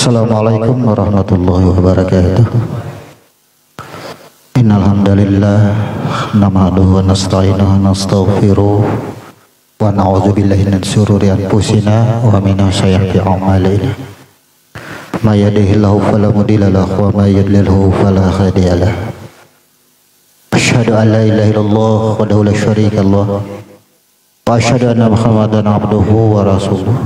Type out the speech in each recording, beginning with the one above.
Assalamualaikum warahmatullahi wabarakatuh. Innal hamdalillah nahmaduhu wa nasta'inuhu wa nastaghfiruh wa na'udzu billahi min shururi anfusina wa min sayyiati a'malina. May yahdihillahu fala mudilla lahu wa may yudlilhu fala hadiya lahu. Asyhadu an la ilaha illallah wahdahu la syarika lahu wa asyhadu anna Muhammadan abduhu wa rasuluh.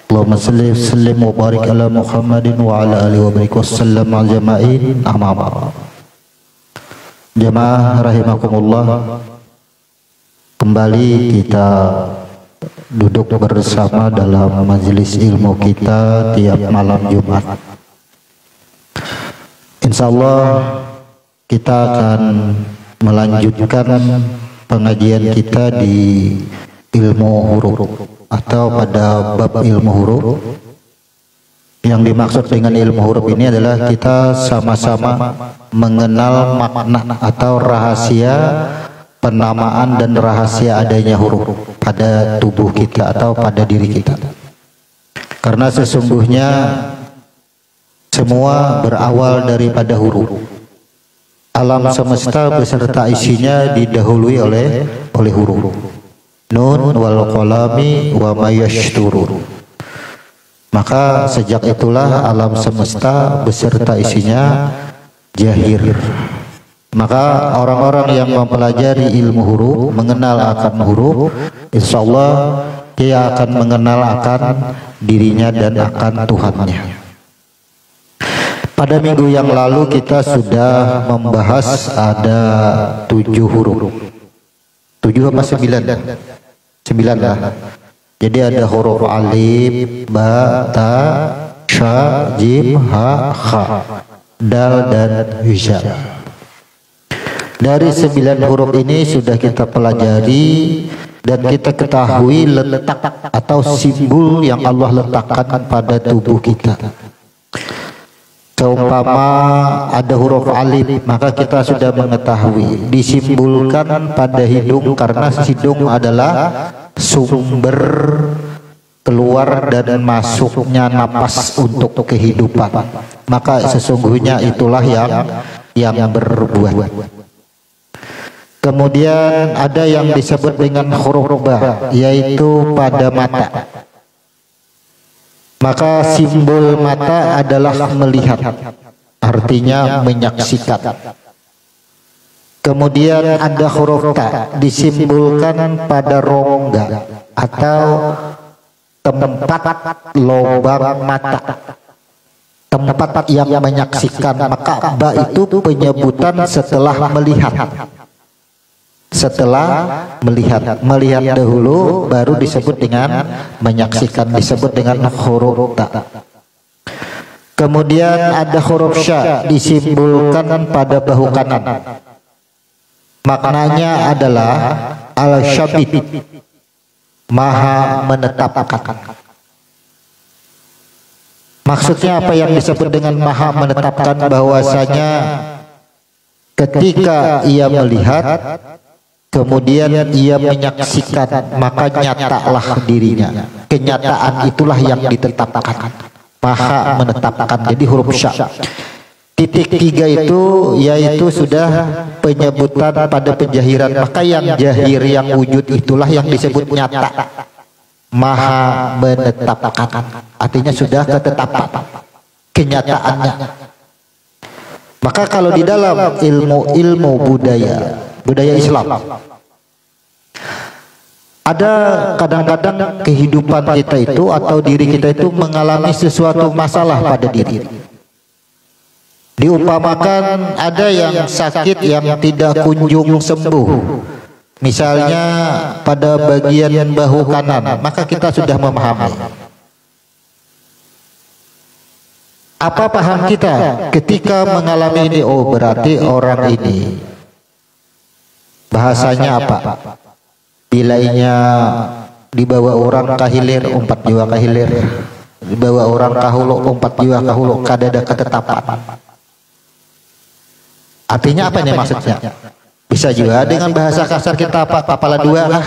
Allahumma salli sallim wa barik ala Muhammadin wa ala alihi wa barik wasallam al jama'in amma ba'd. Jamaah rahimakumullah, kembali kita duduk bersama dalam majelis ilmu kita tiap malam Jumat. Insyaallah kita akan melanjutkan pengajian kita di ilmu huruf atau pada bab ilmu huruf. Yang dimaksud dengan ilmu huruf ini adalah kita sama-sama mengenal makna atau rahasia penamaan dan rahasia adanya huruf pada tubuh kita atau pada diri kita. Karena sesungguhnya semua berawal daripada huruf. Alam semesta beserta isinya didahului oleh huruf. Nun wal qalami wa ma yashturun. Maka sejak itulah alam semesta beserta isinya jahir. Maka orang-orang yang mempelajari ilmu huruf, mengenal akan huruf, insyaallah dia akan mengenal akan dirinya dan akan Tuhannya. Pada minggu yang lalu kita sudah membahas ada 7 huruf. 7 apa 9? 9 lah. Jadi ada huruf alif, ba, ta, sha, jim, ha, kha, dal dan za. Dari 9 huruf ini sudah kita pelajari dan kita ketahui letak atau simbol yang Allah letakkan pada tubuh kita. Seumpama ada huruf alif, maka kita sudah mengetahui disimbolkan pada hidung, karena hidung adalah sumber keluar dan masuknya napas untuk kehidupan. Maka sesungguhnya itulah yang berbuat. Kemudian ada yang disebut dengan huruf ba, yaitu pada mata. Maka simbol mata adalah melihat, artinya menyaksikan. Kemudian ada huruf ta, disimbolkan pada rongga atau tempat lubang mata, tempat yang menyaksikan. Maka ba itu penyebutan setelah melihat. Setelah melihat dahulu baru disebut dengan menyaksikan, disebut dengan huruf ta. Kemudian ada huruf sya, disimbolkan pada bahu kanan. Maknanya adalah al-syabid, maha menetapkan. Maksudnya apa yang disebut dengan maha menetapkan? Bahwasanya ketika ia melihat kemudian ia menyaksikan, maka nyatalah dirinya. Kenyataan itulah yang ditetapkan, maha menetapkan. Jadi huruf sya. Titik 3 itu yaitu sudah penyebutan pada penjahiran. Maka yang jahir, yang wujud itulah yang disebut nyata, maha menetapkan. Artinya sudah ketetapan kenyataannya. Maka kalau di dalam ilmu budaya Islam, ada kadang-kadang kehidupan kita itu atau diri kita itu mengalami sesuatu masalah pada diri. Diumpamakan ada yang sakit yang tidak kunjung sembuh, misalnya pada bagian bahu kanan, maka kita sudah memahami. Apa paham kita ketika mengalami ini? Oh, berarti orang ini bahasanya apa? Bilainya dibawa orang kahilir, 4 jiwa kahilir, dibawa orang kahulu, 4 jiwa kahulu, kadada ketetapan. Artinya apa nih maksudnya? Bisa juga dengan bahasa kasar kita apa? Papala 2 lah.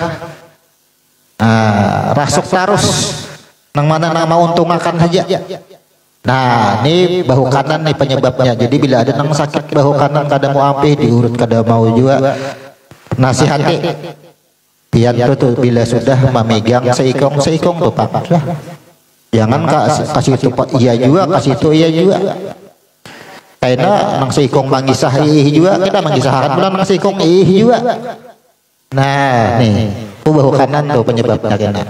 Rasuk tarus, nang mana nama untung makan aja. Nah, ini bahu kanan nih penyebabnya. Jadi bila ada nang sakit bahu kanan kada mau ampih diurut kada mau juga. Nasihati. Biar tuh bila sudah memegang seikong tuh Pak. Jangan kasih itu Pak iya juga, kasih itu iya juga. Karena nang seikong mangisah juga kita mengisahkan bulan nang seikong juga. Nah, nih, bahu kanan tuh penyebabnya kena.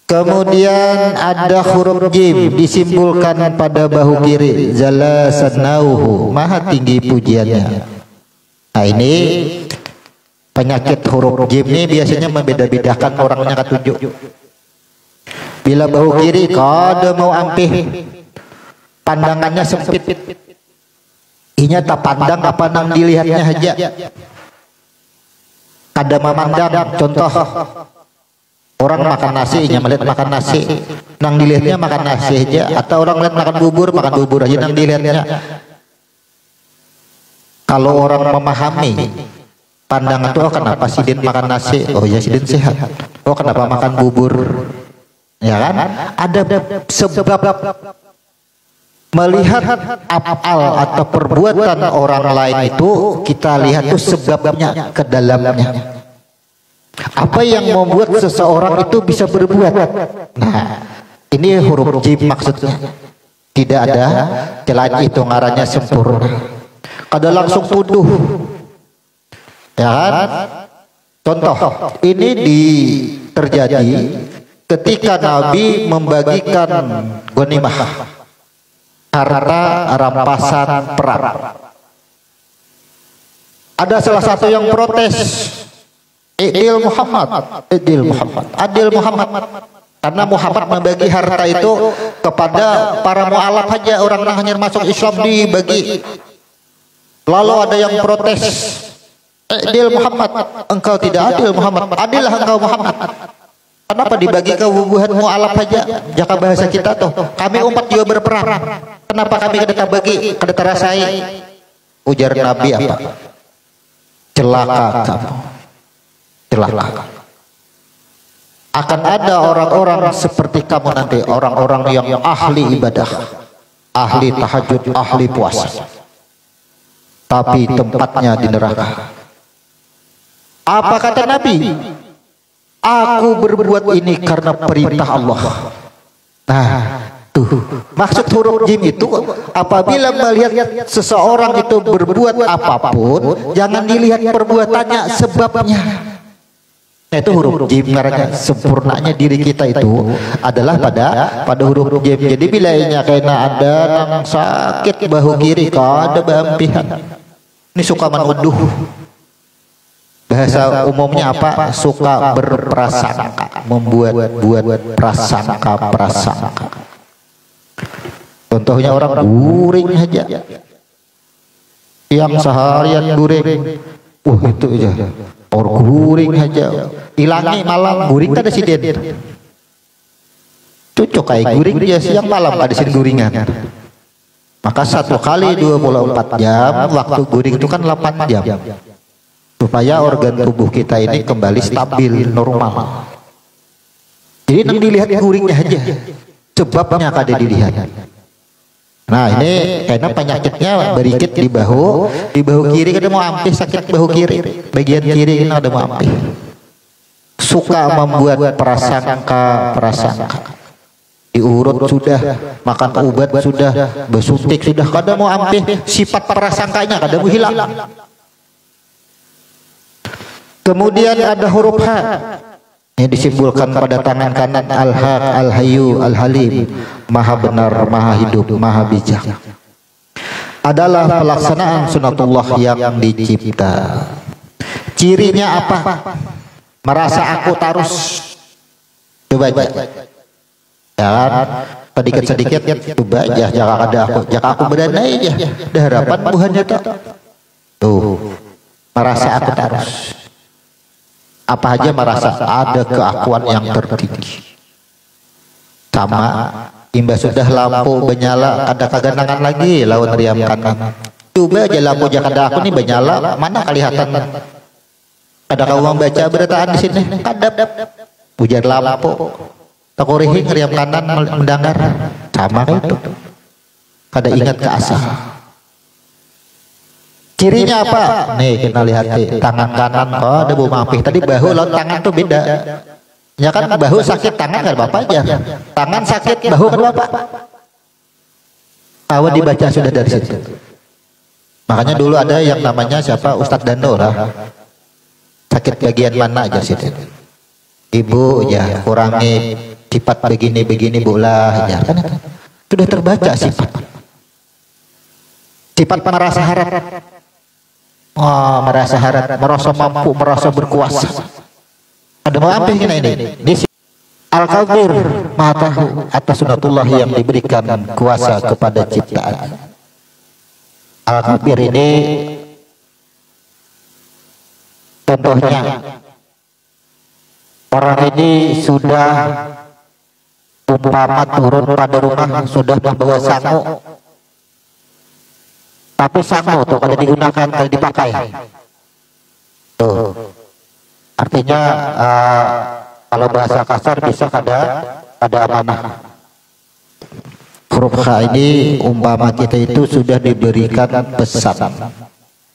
Kemudian ada huruf jim disimpulkan pada bahu kiri, jalla sanauhu, maha tinggi pujiannya. Nah, ini penyakit huruf jim ini biasanya membeda-bedakan orangnya ketujuh. Bila bahu kiri kada mau ampih, pandangannya sempit, inya tak pandang apa nang dilihatnya aja. Kada memandang, contoh orang makan nasi, inya melihat makan nasi, nang dilihatnya makan nasi aja, atau orang melihat makan bubur aja nang dilihatnya. Kalau orang memahami pandangan tuh, oh kenapa Sidin makan nasi? Oh ya Sidin sehat. Oh kenapa makan bubur? Ya kan? Ada sebab. Melihat afal atau perbuatan orang lain itu kita lihat tuh sebabnya ke dalamnya. Apa yang membuat seseorang itu bisa berbuat? Nah, ini huruf jim maksudnya. Tidak ada selain itu ngarannya sempurna. Kada langsung tuduh. Ya kan? Contoh, ini terjadi ketika Nabi membagikan ghanimah, harta rampasan perang. Ada salah satu yang protes, Adil Muhammad. Karena Muhammad membagi harta itu kepada para mu'alaf aja, orang yang hanya masuk Islam dibagi. Lalu ada yang protes, Adil Muhammad, engkau tidak adil Muhammad, adillah engkau Muhammad. Kenapa dibagi ke bubuhan mu'alaf aja? Jaka bahasa kita tuh, kami umat juga berperang. Kenapa kami kada bagi, kada terasai? Ujar Nabi apa? Celaka kamu. Celaka. Akan ada orang-orang seperti kamu nanti, orang-orang yang ahli ibadah, ahli tahajud, ahli puasa, tapi tempatnya di neraka. Apa kata Nabi? Aku berbuat ini karena perintah Allah. Nah, tuh maksud huruf jim itu, apabila melihat seseorang itu berbuat apapun, jangan dilihat perbuatannya, sebabnya. Nah, itu huruf jim, karena sempurnanya diri kita itu adalah pada huruf jim. Jadi bila kena ada nang sakit bahu kiri, kada bampihan, ini suka menuduh. Bahasa umumnya apa? Suka berprasangka, membuat prasangka. Contohnya orang guring aja, yang seharian guring, itu aja, orang guring aja, hilangi malam guring ada Sidin. Cocok kayak guring dia siang malam ada Sidin guringan. Maka 1 kali 24 jam, waktu guring itu kan 8 jam. Supaya organ tubuh kita ini kembali stabil, normal. Jadi nang dilihat guringnya aja, sebabnya kada dilihat. Nah, ini karena penyakitnya berikit di bahu kiri kada mau ampih, sakit bahu kiri, bagian kiri kada mau ampih. Suka membuat prasangka. Diurut sudah, makan obat sudah, bersuntik sudah, kada mau ampih, sifat prasangkanya kada mau hilang. Kemudian ada huruf H, ini disimbolkan pada tangan kanan, Al-Haq, Al-Hayyu, Al-Halim, maha benar, maha hidup, maha bijak. Adalah pelaksanaan sunatullah yang dicipta. Cirinya apa? Merasa aku tarus. Coba aja. Jangan sedikit coba aja, jangan ada aku, jangan aku berandai aja. Dah harapan buhannya tuh. Merasa aku tarus. Apa aja merasa ada keakuan yang tertinggi. Sama imbas sudah lampu menyala, ada kaganangan lagi lawan riam kanan. Coba aja lampu jakada aku nih menyala, mana kelihatan? Ada kau baca beritaan di sini? Kadap ujar lampu. Takurihi riam kanan mendengar. Sama itu. kada ingat ke asal. Cirinya apa? Nih kita lihat tangan kanan, oh ada bau mampih. Tadi bahu lawan tangan tuh beda. Ya kan bahu sakit, tangan kan bapak aja. Tangan sakit, bahu kan bapak. Awal dibaca sudah dari situ. Makanya dulu ada yang namanya siapa, Ustadz Dando lah. Sakit bagian mana aja situ. Ibu ya kurangi sifat begini bola ya kan. Sudah terbaca sifat. Sifat merasa harap. Oh, merasa harap, merasa mampu, merasa berkuasa. Ada mampir ini. Al-Qadir Maha Tahu atas sunatullah yang diberikan kuasa kepada ciptaan. Al-Qadir ini contohnya orang ini sudah umpama turun pada rumah sudah membawa sangu, tapi sangu tuh kalau digunakan, kalau dipakai tuh artinya kalau bahasa kasar bisa ada amanah. Huruf H ini umpama kita itu sudah diberikan pesan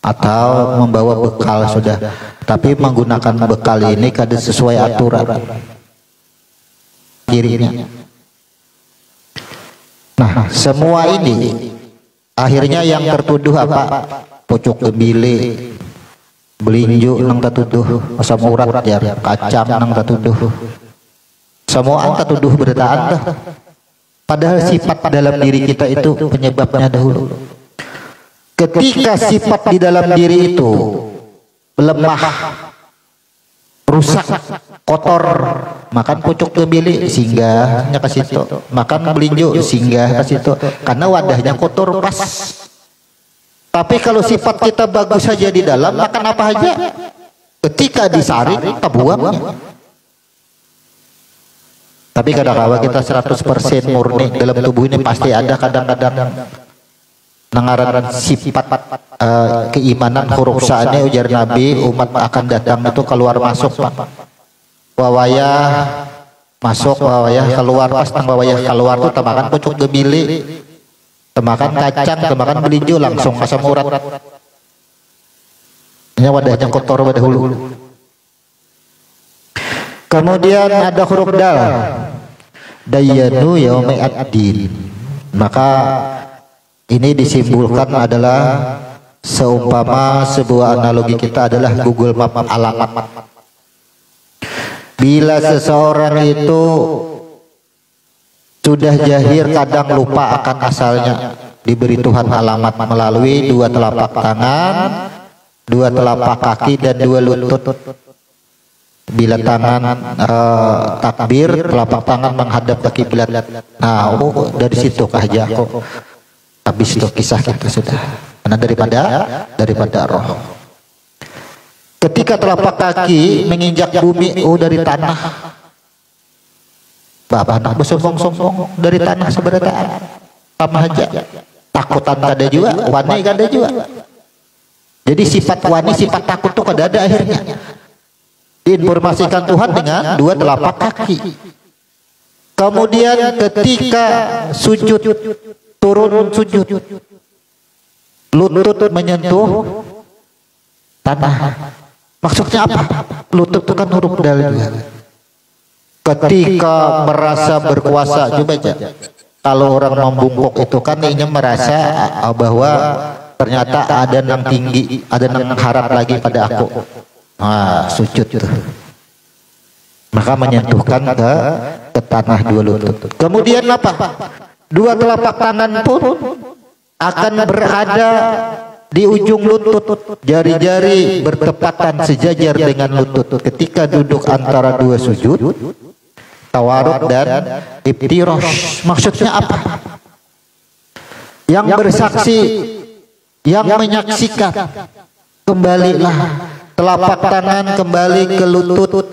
atau membawa bekal sudah, tapi menggunakan bekal ini kada sesuai aturan dirinya. Nah, semua ini akhirnya yang tertuduh apa? Pucuk gebile, belinju nang tertuduh, asam urat ya, kacang nang tertuduh. Semua tertuduh bertaan dah. Padahal sifat dalam diri kita itu penyebabnya dahulu. Ketika sifat di dalam diri itu lemah, rusak, kotor, makan pucuk gebile singgahnya ke situ, makan belinju singgah ke situ, karena wadahnya kotor pas. Tapi kalau sifat kita bagus saja di dalam, makan apa aja ketika disaring kebuangnya. Tapi kadang-kadang kita 100% murni dalam tubuh ini pasti ada kadang-kadang nangaran sifat keimanan huruf sa'nya ujar Nabi umat akan datang itu keluar masuk wawayah masuk wawayah keluar, pas tang wawayah keluar tuh temakan pucuk gebile, temakan kacang, temakan belinju, langsung asam urat. Ini wadahnya kotor pada hulu. Kemudian ada huruf dal, dayanu yaumi ad-din. Maka ini disimbolkan adalah seumpama sebuah analogi kita adalah Google Map alamat. Bila seseorang itu sudah jahir kadang lupa akan asalnya, diberi Tuhan alamat melalui dua telapak tangan, dua telapak kaki dan dua lutut. Bila tangan takbir, telapak tangan menghadap ke kiblat. Nah, dari situ aja kok. Habis itu kisah kita sudah. Karena daripada roh. Ketika telapak kaki menginjak bumi, dari tanah. Bapak anak bersombong-sombong dari tanah seberataan. Sama aja. Takutan ada juga, wani ada juga. Jadi sifat wani, sifat takut itu kada ada akhirnya. Diinformasikan Tuhan dengan dua telapak kaki. Kemudian ketika sujud, turun sujud, lutut menyentuh tanah. Maksudnya apa? Lutut itu kan huruf dal. Ketika merasa berkuasa, coba aja. Kalau orang membungkuk itu kan ini merasa bahwa ternyata ada yang tinggi, ada yang harap lagi pada aku. Sujud tuh. Maka menyentuhkan ke tanah dua lutut. Kemudian apa? Dua telapak tangan pun akan berada di ujung lutut. Jari-jari bertepatan sejajar dengan lutut. Ketika duduk antara dua sujud, tawaruk dan iftirosh. Maksudnya apa? Yang bersaksi, yang menyaksikan, kembalilah telapak tangan kembali ke lutut,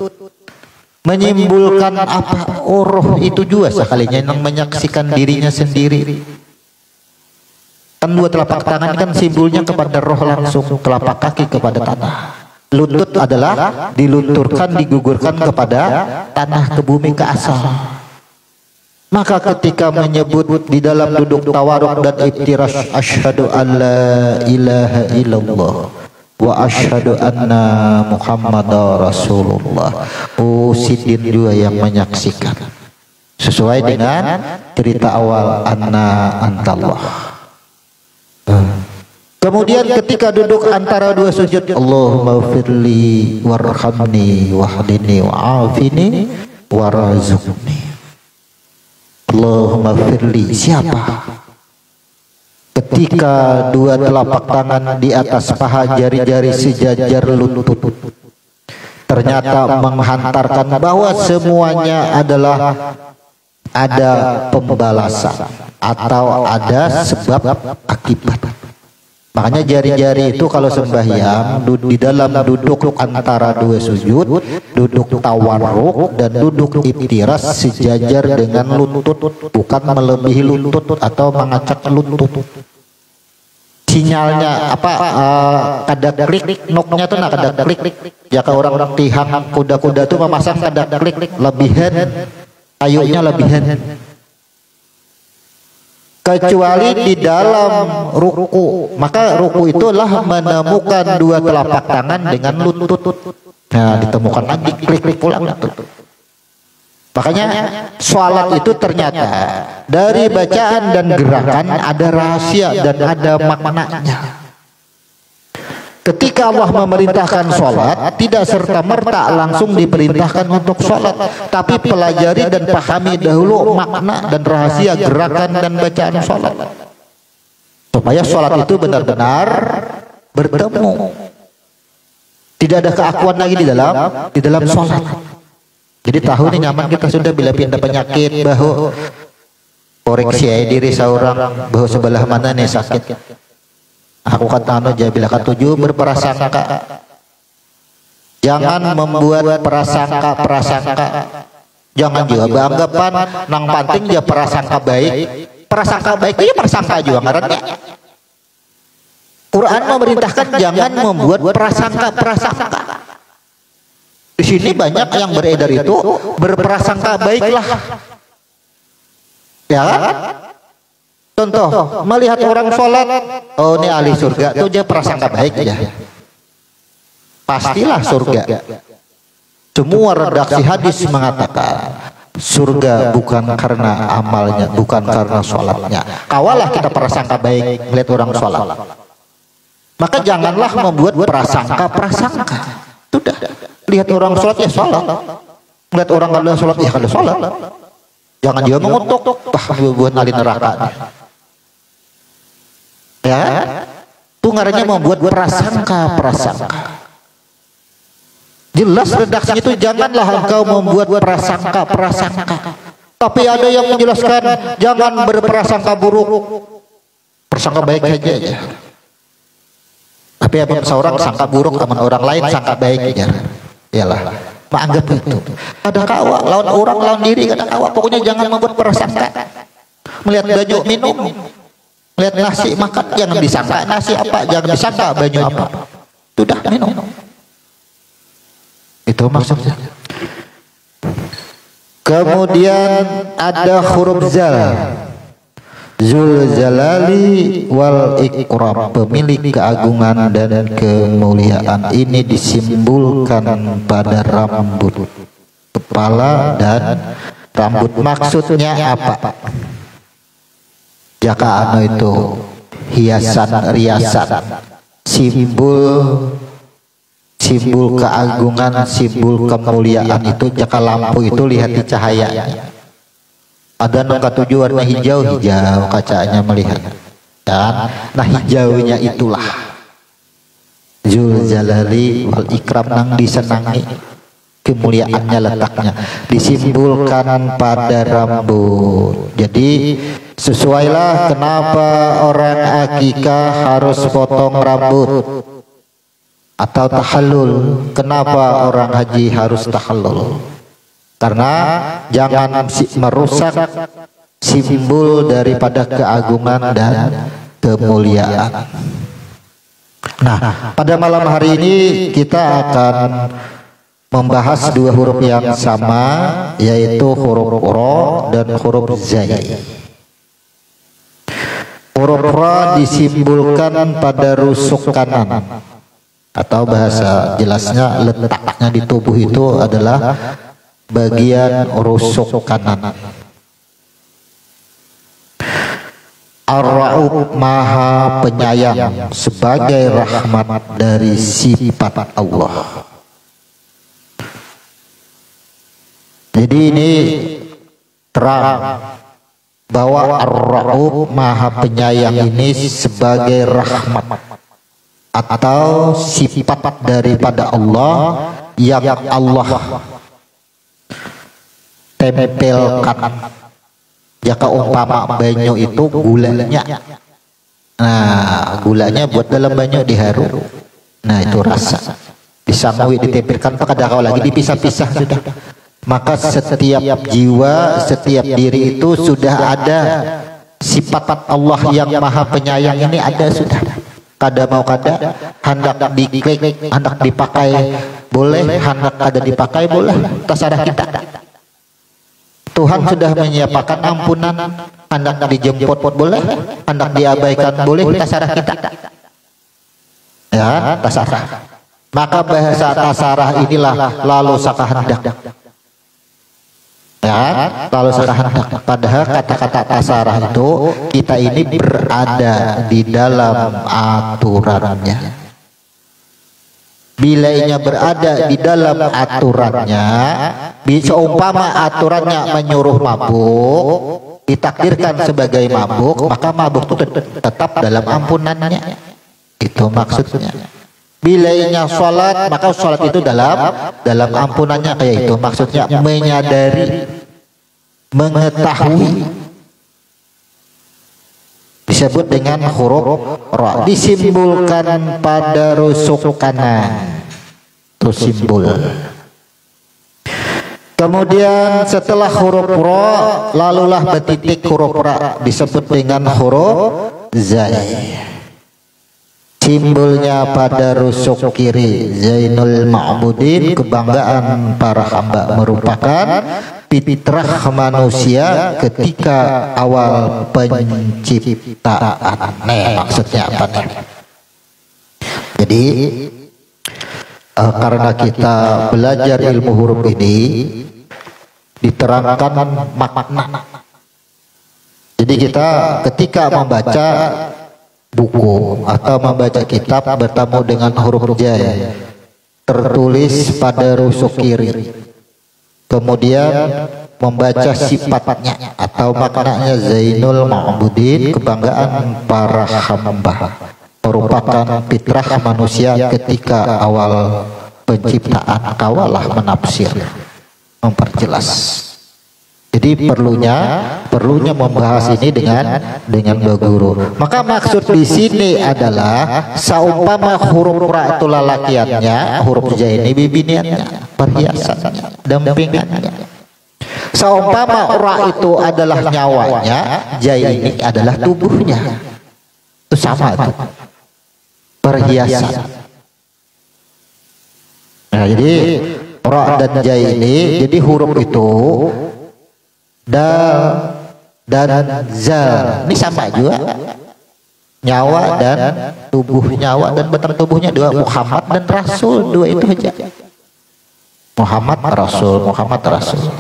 menyimpulkan apa? Roh itu juga sekalinya yang menyaksikan dirinya sendiri. Kan dua telapak tangan kan simbolnya kepada roh langsung, telapak kaki kepada tanah. Lutut adalah dilunturkan, digugurkan kepada tanah, ke bumi, ke asal. Maka ketika menyebut di dalam duduk tawaruk dan iftirash, asyhadu an la ilaha illallah wa asyhadu anna muhammadar rasulullah. Sidin juga yang menyaksikan. Sesuai dengan cerita awal anna antallah. Kemudian ketika duduk antara dua sujud, Allahumma firli warhamni wahdini wa'afini warazukni. Allahumma firli, siapa? Ketika dua telapak tangan di atas paha, jari-jari sejajar lutut, ternyata menghantarkan bahwa semuanya adalah ada pembalasan atau ada sebab akibat. Makanya jari-jari itu kalau sembahyang di dalam duduk antara dua sujud, duduk tawarruk dan duduk iftiras sejajar dengan lutut, bukan melebihi lutut atau mengacak lutut. Sinyalnya apa? Kada klik noknya tuh kada klik. Jika orang tihang kuda-kuda tuh memasang kada klik lebihan, ayunya lebihan. Kecuali di dalam ruku, maka ruku itulah menemukan dua telapak tangan dengan lutut. Nah, ditemukan lagi klik pulang lutut. Makanya sholat itu ternyata dari bacaan dan gerakan ada rahasia dan ada maknanya. Ketika Allah memerintahkan sholat, tidak serta-merta langsung diperintahkan untuk sholat, tapi pelajari dan pahami dahulu makna dan rahasia gerakan dan bacaan sholat, supaya sholat itu benar-benar bertemu. Tidak ada keakuan lagi di dalam sholat. Jadi tahu nih nyaman kita sudah bila pindah penyakit bahu, koreksi diri seorang bahu sebelah mana nih sakit. Aku kata bila ketujuh berprasangka. Jangan membuat prasangka. Jangan juga beranggapan nang penting dia prasangka baik. Prasangka baik itu prasangka juga ngarannya. Quran memerintahkan jangan membuat prasangka. Di sini banyak yang beredar itu berprasangka baiklah. Ya kan? Contoh, melihat orang sholat, oh ini ahli surga, itu dia prasangka baik ya. Pastilah surga. Semua redaksi hadis mengatakan surga bukan karena amalnya, bukan karena sholatnya. Awalah kita prasangka baik melihat orang sholat. Maka janganlah membuat prasangka. Sudah, lihat orang sholat ya sholat. Melihat orang kada sholat ya kada sholat. Jangan juga mengutuk, buat alin neraka. Ya, itu ngarannya membuat prasangka. Jelas redaksinya itu janganlah engkau membuat prasangka. Tapi ada yang menjelaskan jangan berprasangka buruk, prasangka baik aja. Tapi apa seorang sangka buruk teman orang lain sangka baik aja. Iyalah, menganggap itu. Ada kawa lawan orang lawan diri kada kawa. Pokoknya jangan membuat prasangka. Melihat baju minum, lihat nasi makan, jangan disangka nasi apa, jangan disangka baju apa. Sudah minum. Itu maksudnya. Kemudian ada huruf zal. Zul jalali wal ikram, pemilik keagungan dan kemuliaan. Ini disimbolkan pada rambut, kepala dan rambut. Maksudnya apa? Jaka itu riasan, simbol keagungan, simbol kemuliaan itu. Jaka lampu itu lihat di cahayanya. Ada nangka tujuh warna hijau kacanya melihat. Dan nah hijaunya itulah Zul Jalali wal Ikram, nang disenangi, kemuliaannya letaknya disimbolkan pada rambut. Jadi sesuailah kenapa orang akikah harus potong rambut atau tahallul, kenapa orang haji harus tahallul. Karena jangan merusak simbol daripada keagungan dan kemuliaan. Nah, pada malam hari ini kita akan membahas dua huruf yang sama, yaitu huruf ra dan huruf zai. Huruf ra disimbolkan pada rusuk kanan, atau bahasa jelasnya letaknya di tubuh itu adalah bagian rusuk kanan. Ar-Ra'ub Maha Penyayang sebagai rahmat dari sifat Allah. Jadi ini terang bahwa Ar-Ra'ub Maha Penyayang ini sebagai rahmat atau sifat daripada Allah yang Allah tempelkan. Jika umpama banyu itu gulanya, nah gulanya buat dalam banyu diharu, nah itu rasa disamui ditempelkan, pada kau lagi dipisah-pisah sudah. Maka setiap jiwa, setiap diri itu sudah ada sifat Allah yang Maha Penyayang ini ada sudah. Kada mau kada, hendak diklik, hendak dipakai boleh, hendak kada dipakai boleh, terserah kita. Tuhan sudah menyiapkan ampunan, hendak dijemput boleh, hendak diabaikan boleh, terserah kita. Ya, terserah. Maka bahasa tasarah inilah lalu sakahendak. Ya, lalu sakahendak. Padahal kata-kata tasarah itu kita ini berada di dalam aturannya. Bila ia berada di dalam aturannya, bisa umpama aturannya menyuruh mabuk, ditakdirkan sebagai mabuk, maka mabuk itu tetap dalam ampunannya. Itu maksudnya. Bila ia sholat, maka sholat itu dalam ampunannya, kayak itu maksudnya, menyadari, mengetahui. Disebut dengan huruf ra, disimbolkan pada rusuk kanan, itu simbol. Kemudian setelah huruf ra, lalulah betitik huruf ra, disebut dengan huruf zai. Simbolnya pada rusuk kiri, Zainul Ma'budin, kebanggaan para hamba, merupakan fitrah manusia ketika awal penciptaan. Maksudnya apa nih? Jadi karena kita belajar ilmu huruf ini, diterangkan makna. Jadi kita ketika membaca buku atau membaca kitab bertemu dengan huruf jai tertulis pada rusuk kiri, kemudian membaca sifatnya atau maknanya, Zainul Ma'budin, kebanggaan para hamba, merupakan fitrah manusia ketika awal penciptaan. Kawalah menafsir, memperjelas. Jadi perlunya membahas ini dengan baguru. Maka maksud di sini adalah saumpama huruf ra itu lalakiannya, huruf ja ini bibiniannya, perhiasannya, dampingannya. Saumpama ra itu adalah nyawanya, ja ini adalah tubuhnya. Itu sama itu. Perhiasan. Nah, jadi ra dan ja ini, jadi huruf itu dal dan zal ini sama juga, nyawa dan tubuh, nyawa dan batang tubuhnya dua, Muhammad dan Rasul, dua itu aja, Muhammad Rasul, Muhammad Rasul.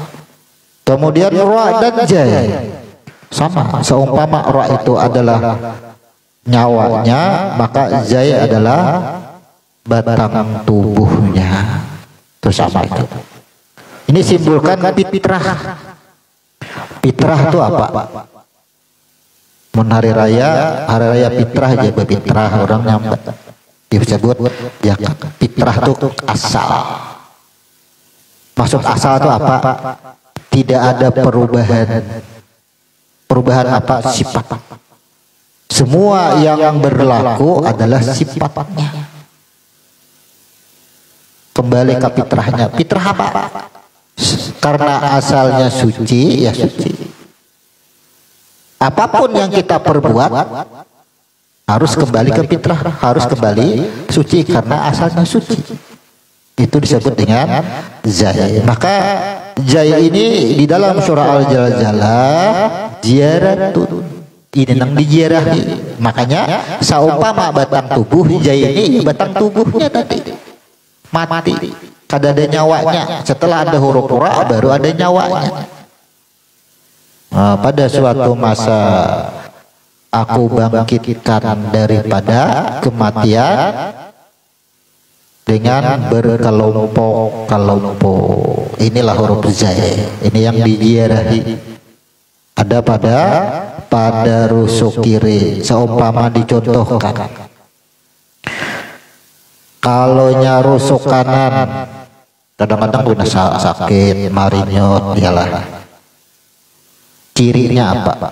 Kemudian ra dan jai sama, seumpama ra itu adalah nyawanya, maka jai adalah batang tubuhnya. Terus sama itu. Ini simbolkan fitrah. Fitrah itu apa? Hari raya fitrah aja, fitrah orang nyambat disebut ya, fitrah itu asal. Maksud asal itu apa? Tidak ada perubahan apa? Sifat. Semua yang berlaku adalah sifatnya. Kembali ke fitrahnya. Fitrah apa? Karena asalnya suci, ya suci. Apapun yang kita perbuat harus kembali ke fitrah, harus kembali suci karena asalnya suci. Itu disebut dengan zai. Maka zai ini di dalam surah Al-Zalzalah ziyaratun. Ini nang diziarahi. Makanya saumpama batang tubuh zai ini batang tubuhnya tadi mati. Kada ada nyawanya. Setelah ada huruf ra baru ada nyawanya. Nah, pada suatu masa aku bangkitkan daripada kematian dengan berkelompok-kelompok. Inilah huruf zai. Ini yang diziarahi. Ada pada rusuk kiri. Seumpama dicontohkan. Kalau rusuk kanan, kadang-kadang guna sakit, marinyot, yalah. Cirinya apa?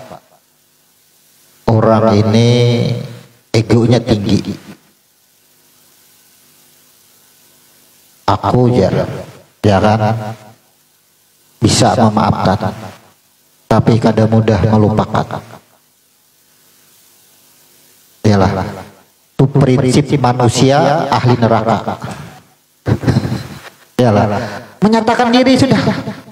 Orang ini egonya tinggi. Aku ya kan bisa memaafkan, tapi kadang mudah melupakan. Yalah, itu prinsip manusia ahli neraka. Yalah, menyatakan diri sudah.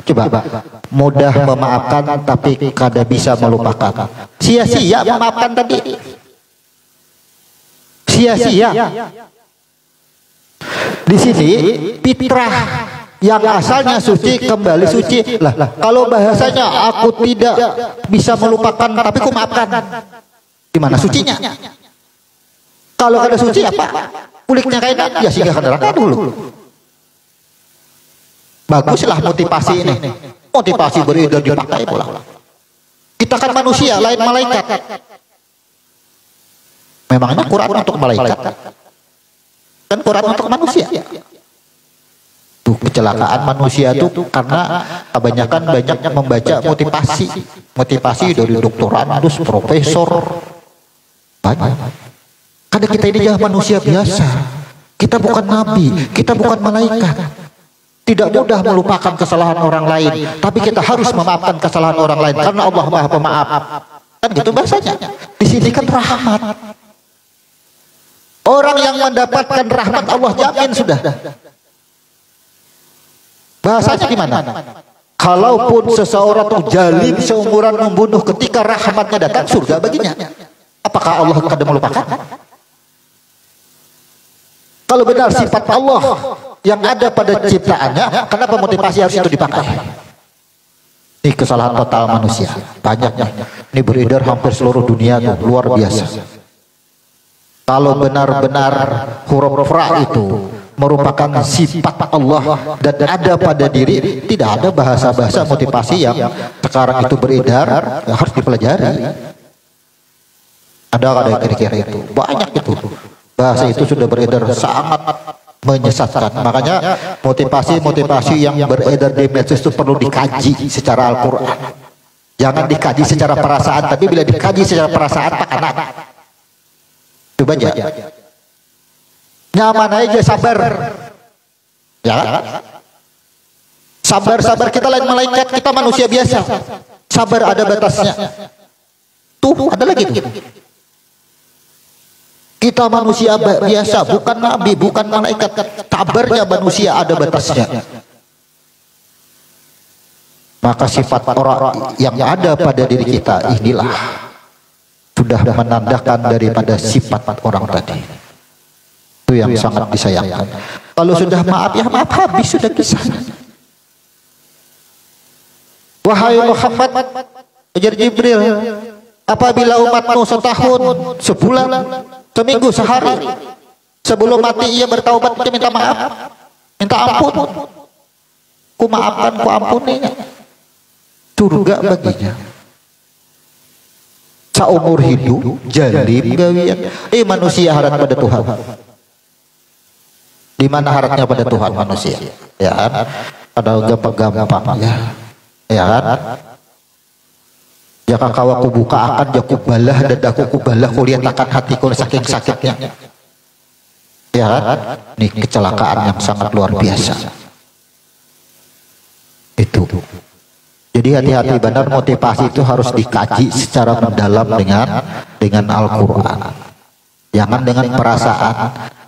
Coba, mudah memaafkan tapi kada bisa melupakan. Sia-sia memaafkan tadi. Sia-sia. Di sini fitrah yang asalnya suci kembali suci. Lah, kalau bahasanya aku tidak bisa melupakan tapi ku maafkan. Di mana sucinya? Kalau kada suci apa? Kulitnya kayak ya singgah ke neraka dulu. Baguslah motivasi ini. Motivasi beredar dipakai pula. Kita kan manusia, lain malaikat. Memangnya Quran untuk malaikat? Kan Quran untuk manusia. Tuh kecelakaan manusia tuh karena kebanyakan banyaknya membaca motivasi dari doktoran, terus profesor. Banyak. Karena kita ini jangan manusia biasa. Kita bukan nabi, kita bukan malaikat. Tidak mudah melupakan kesalahan orang lain, tapi kita harus memaafkan kesalahan orang lain karena Allah Maha Pemaaf. Kan gitu bahasanya. Di sini kan rahmat. Orang yang mendapatkan rahmat Allah jamin sudah. Bahasanya gimana? Kalaupun seseorang tuh jalim seumuran membunuh, ketika rahmatnya datang surga baginya. Apakah Allah akan melupakan? Kalau benar sifat Allah yang ada pada ciptaannya, kenapa motivasi harus itu dipakai? Ini kesalahan total manusia. Banyaknya. Ini beredar hampir seluruh dunia tuh, luar biasa. Kalau benar-benar huruf ra itu merupakan sifat Allah dan ada pada diri, tidak ada bahasa-bahasa motivasi yang sekarang itu beredar harus dipelajari. Ada kira-kira itu banyak itu. Bahasa itu sudah beredar sangat menyesatkan. Makanya motivasi yang beredar di medsos itu perlu dikaji secara Al-Quran. Jangan dikaji secara perasaan, tapi bila dikaji secara perasaan tak anak. Coba aja. Nyaman aja sabar. Ya. Sabar kita lain malaikat, kita manusia biasa. Sabar ada batasnya. Tuh ada lagi tuh. Kita manusia biasa, bukan nabi, bukan malaikat. Sabarnya manusia ada batasnya. Maka sifat orang yang ada pada diri kita inilah sudah menandakan daripada sifat orang tadi. Itu yang sangat disayangkan. Kalau sudah maaf, ya maaf habis sudah kisahnya. Wahai Muhammad, ujar Jibril, apabila umatmu setahun, sebulan, seminggu, sehari sebelum mati ia bertaubat, dia minta maaf, minta ampun, ku maafkan, ku ampuninya, surga baginya. Seumur hidup jalim gawian. Manusia harap pada Tuhan. Di mana harapnya pada Tuhan manusia? Ya kan? Ada gampang-gampang ya kan? Jaka kawaku buka akan jaku balah dadaku kubalah kulihat akan hatiku saking sakitnya. Ya kan? Ini kecelakaan yang sangat luar biasa. Itu. Jadi hati-hati, benar motivasi itu harus dikaji secara mendalam dengan Al-Quran. Jangan dengan perasaan.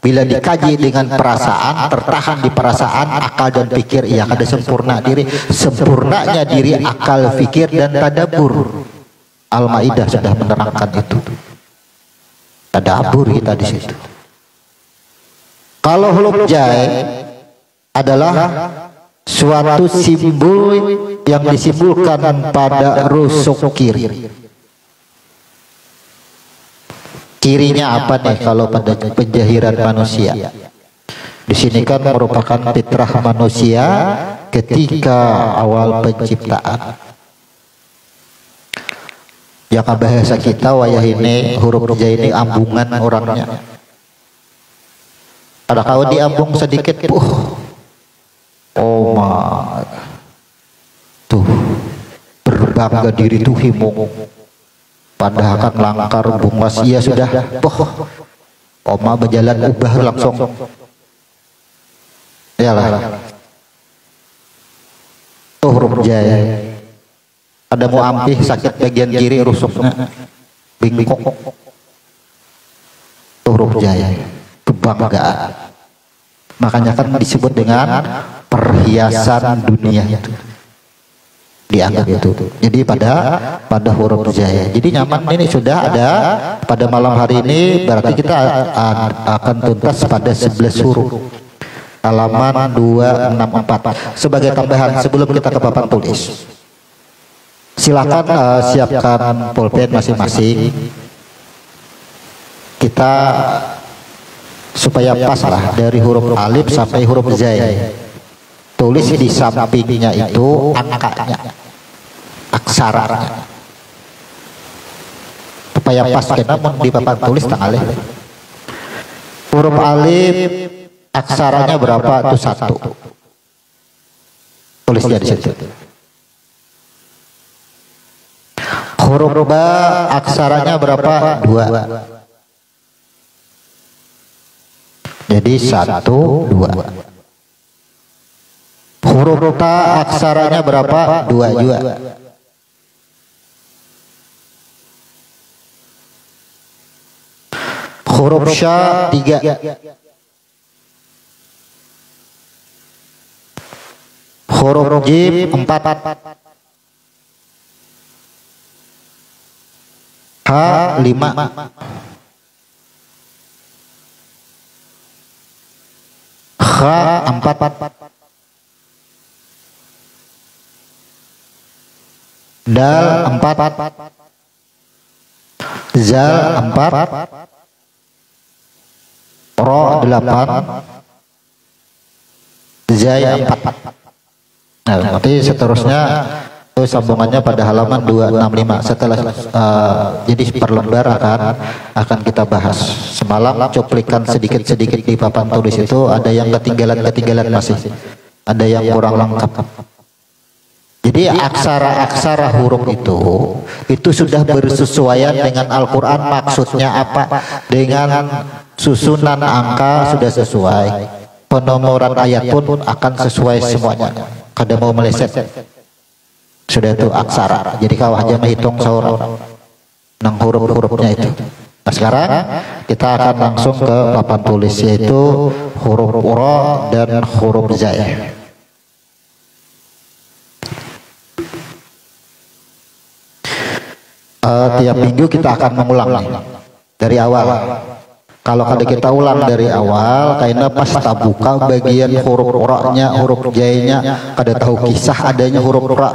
Bila dikaji dengan perasaan, tertahan di perasaan, akal dan pikir, ia ada sempurna diri. Sempurnanya diri, akal, pikir dan tadabbur. Al-Maidah sudah menerangkan itu. Tadabbur kita di situ. Kalau huruf jai adalah suatu simbol yang disimbolkan pada rusuk kiri. Cirinya apa nih kalau pada penjahiran manusia? Di sini kan merupakan fitrah manusia ketika awal penciptaan. Ya bahasa kita wayah ini huruf jai ini ambungan orangnya. Ada kau diambung sedikit, oh my, tuh berbangga diri tuh himung. Padahal kan langkar bungas ia sudah oma berjalan ubah langsung yalah tuh huruf jaya ada mau ampih sakit bagian kiri rusuknya bingkok tuh huruf jaya kebanggaan, makanya kan disebut dengan perhiasan dunia itu dianggap itu. Jadi pada huruf jaya. Jadi nyaman ini sudah ada pada malam hari ini, berarti kita akan tuntas pada 11 huruf. Halaman 264. Sebagai tambahan sebelum kita ke papan tulis. Silakan siapkan pulpen masing-masing. Kita supaya pas lah dari huruf alif sampai huruf jaya. Tulis di sampingnya itu angkanya, aksaranya, supaya pas kita di papan tulis tanggalnya. Huruf alif aksaranya berapa? Itu 1. Tulisnya di situ. Huruf ba aksaranya berapa? 2. Jadi 1, 2. Huruf ta aksaranya berapa? 2 juga. Huruf sya 3. Huruf jim 4. H 5. H 4. Dal 4. Zal 4. Ro 8. Zai 4. Nah, nanti seterusnya itu sambungannya pada halaman 265 setelah jadi per lembar akan kita bahas. Semalam cuplikan sedikit-sedikit di papan tulis itu ada yang ketinggalan masih. Ada yang kurang lengkap. Jadi aksara-aksara huruf itu sudah bersesuaian dengan Al-Quran, maksudnya apa, dengan susunan angka sudah sesuai, penomoran ayat pun akan sesuai semuanya. Kada mau meleset, sudah itu aksara. Jadi kau aja menghitung sauran nang huruf-hurufnya itu. Nah sekarang kita akan langsung ke papan tulis, yaitu huruf ro dan huruf zai. Tiap minggu kita akan mengulang dari awal. Kalau kada kita ulang dari awal, karena pas buka bagian huruf ra-nya, huruf jai-nya, kada tahu kisah adanya huruf ra,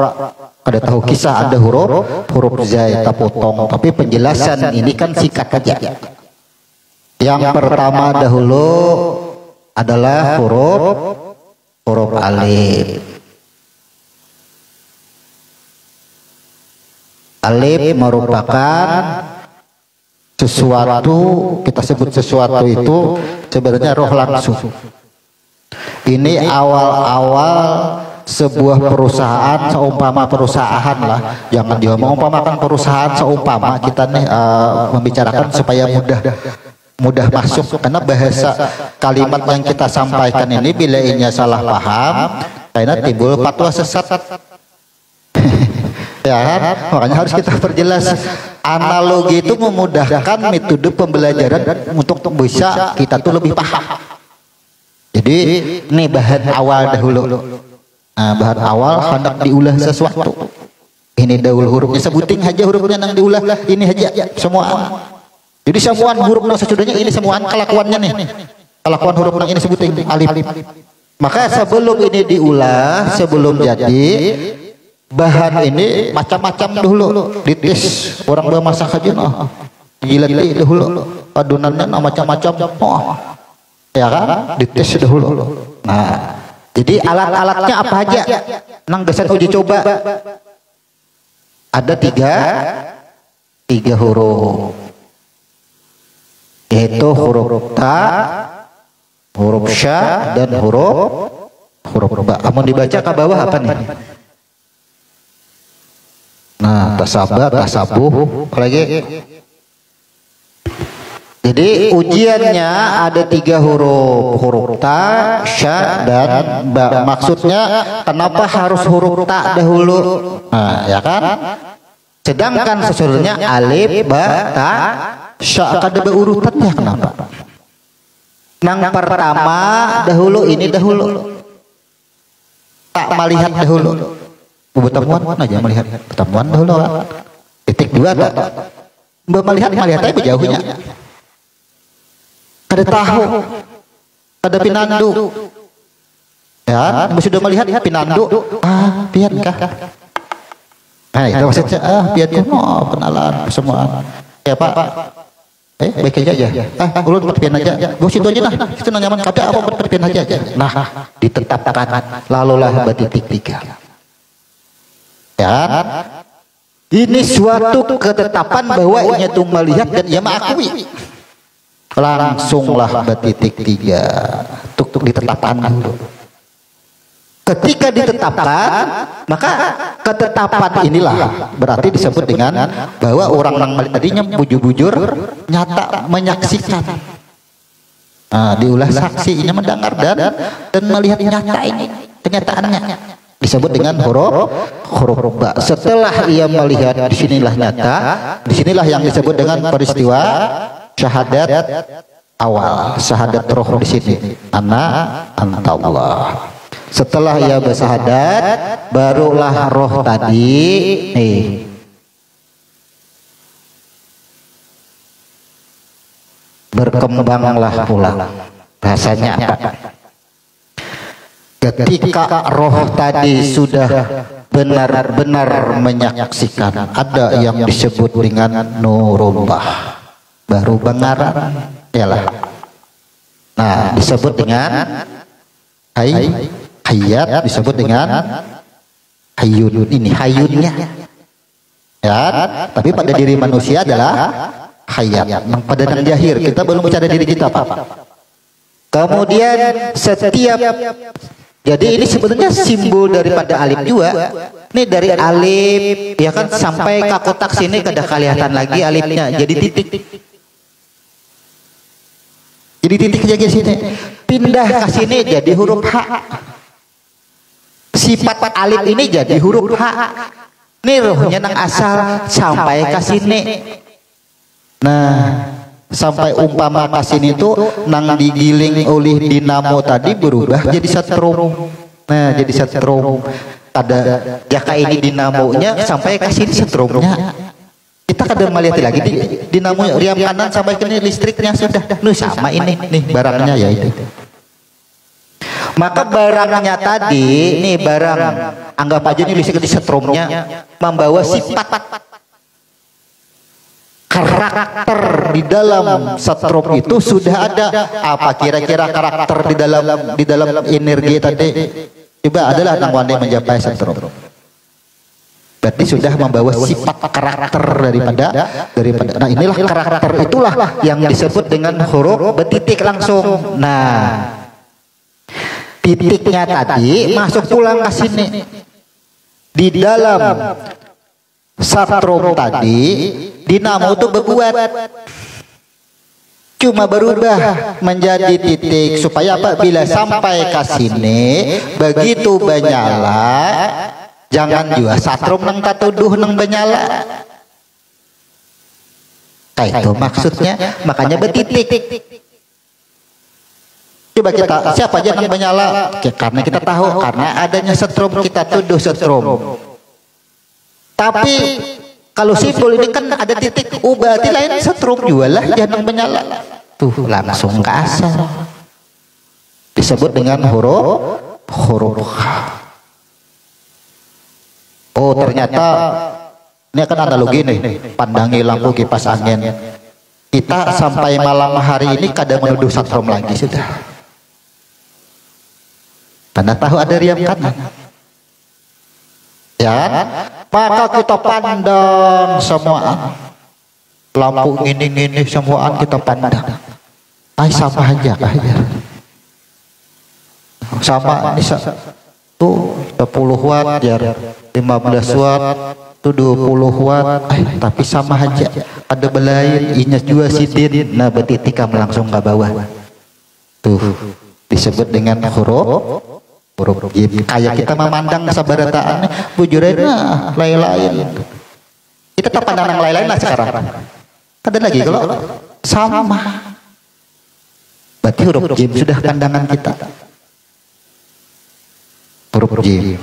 kada tahu kisah ada huruf jai, tak potong. Tapi penjelasan ini kan sikat aja. Yang pertama dahulu adalah huruf alif. Alif merupakan sesuatu, kita sebut sesuatu itu sebenarnya roh langsung. Ini awal-awal sebuah perusahaan, seumpama perusahaan lah, jangan diomong umpamakan perusahaan, seumpama kita nih membicarakan supaya mudah masuk, karena bahasa kalimat yang kita sampaikan ini bila ini salah paham, karena timbul fatwa sesat. Ya kan? Makanya harus kita perjelas. Analogi itu memudahkan metode pembelajaran untuk bisa kita tuh lebih paham. Jadi ini bahan awal dahulu. Nah, bahan awal hendak diulah sesuatu. Ini dahulu hurufnya, sebuting aja hurufnya nang diulah. Ini aja semua. Jadi semuaan huruf nang sesudahnya ini semuaan kelakuannya nih. Kelakuan huruf nang ini sebuting alif. Maka sebelum ini diulah, sebelum jadi bahan ini macam-macam dulu ditis, orang bermasak aja noh, gilati dahulu adonannya macam-macam, ya kan, ditis dahulu. Nah, jadi alat-alatnya apa aja? Nang gesan uji coba. Ada tiga huruf, yaitu huruf ta, huruf sya, dan huruf ba. Amun dibaca ke bawah apa nih? Nah, tasabah, tasabuh, apalagi. Jadi ujiannya ada 3 huruf ta, sya, dan ba. Maksudnya kenapa harus huruf ta dahulu? Nah, ya kan? Sedangkan sesudahnya alif, ba, ta, sya kada berurutannya. Kenapa? Nang pertama dahulu ini dahulu. Tak melihat dahulu. Pertemuan aja melihat pertemuan dahulu. Titik 2 tak. Melihat aja jauhnya. Kada tahu. Kada pinandu. Ya, sudah melihat pinandu. Ah, pian kah? Nah, itu maksudnya pian kuno kenalan semua. Ya, Pak. Baik aja. Ulun pian aja. Gue situ aja dah. Situ nyaman. Kada apa pian aja. Nah, ditetapkan lalulah titik 3. Ya, ini suatu ketetapan bahwa ia tuh melihat dan ia mengakui. Langsunglah titik 3 tuk ditetapkan dulu. Ketika ditetapkan, maka ketetapan inilah berarti disebut dengan bahwa orang yang tadinya bujur-bujur nyata menyaksikan. Nah, diulah saksi ini mendengar dan melihat nyata ini kenyataannya. Disebut dengan huruf ba. Setelah ia melihat, disinilah nyata, disinilah yang disebut dengan peristiwa syahadat awal, syahadat roh di sini. Anta Allah. Setelah ia bersyahadat, barulah roh tadi nih berkembanglah pula. Rasanya apa? Ketika roh tadi sudah benar-benar menyaksikan, ada yang disebut dengan nurullah, baru bengaran, yalah. Nah, disebut dengan hayat, disebut dengan hayun. Ini hayunnya, ya. Tapi pada diri manusia adalah hayat. Pada dan jahir kita belum bicara diri kita Pak. Kemudian setiap jadi ini sebenarnya simbol daripada alif juga. Ini dari alif ya kan sampai ke kotak sini kada kelihatan lagi alifnya. Jadi titik. Jadi titik aja ke sini. Pindah ke sini jadi huruf H. Sifat alif ini jadi huruf H. Ini rohnya nang asal sampai ke sini. Nah, sampai umpama kasini itu nang digiling oleh dinamo tadi berubah jadi setrum. Nah, jadi setrum. Ada jaka ini dinamonya sampai ke sini setrumnya. Kita kadang melihat lagi di dinamo riam kanan sampai ke ini listriknya sudah. Nuh sama ini nih barangnya ya itu. Maka barangnya tadi nih barang anggap aja nih listrik di setrumnya membawa sifat karakter di dalam setrum itu sudah ada. Apa kira-kira karakter di dalam energi tadi? Coba adalah nang wandai mencapai setrum. Berarti sudah membawa sifat karakter daripada. Nah, inilah karakter itulah yang disebut dengan huruf betitik langsung. Nah, titiknya tadi masuk pulang ke sini. Di dalam setrum tadi dinamo itu berbuat cuma berubah menjadi titik supaya apa bila sampai ke sini begitu menyala Jangan juga satrum nang tatuduh nang banyala. Kayak itu maksudnya, makanya betitik. Coba kita, siapa aja nang banyala? Karena kita tahu, karena adanya setrum kita tuduh setrum. Tapi kalau simpul ini kan ada titik, berarti lain setrum juga lah, jangan banyala. Tuh langsung ke asal. Disebut dengan huruf. Oh ternyata ini akan analogi nih, pandangi lampu kipas angin. Kita sampai malam hari ini kadang menuduh satrum lagi sudah. Karena tahu ada riam kanan. Ya, maka kita pandang semua lampu ini semuaan kita pandang. Ay sama aja kayak. Sama ini tuh 10 watt jar 15 watt tuh 20 watt tapi sama aja ada belain inya juga sitin. Nah betitik kamu langsung ke bawah tuh disebut dengan huruf jim. Kayak kita memandang sabarataan bujurena lain-lain, kita terpandang yang lain-lain lah sekarang. Ada lagi kalau sama berarti huruf jim sudah pandangan kita. Huruf jim.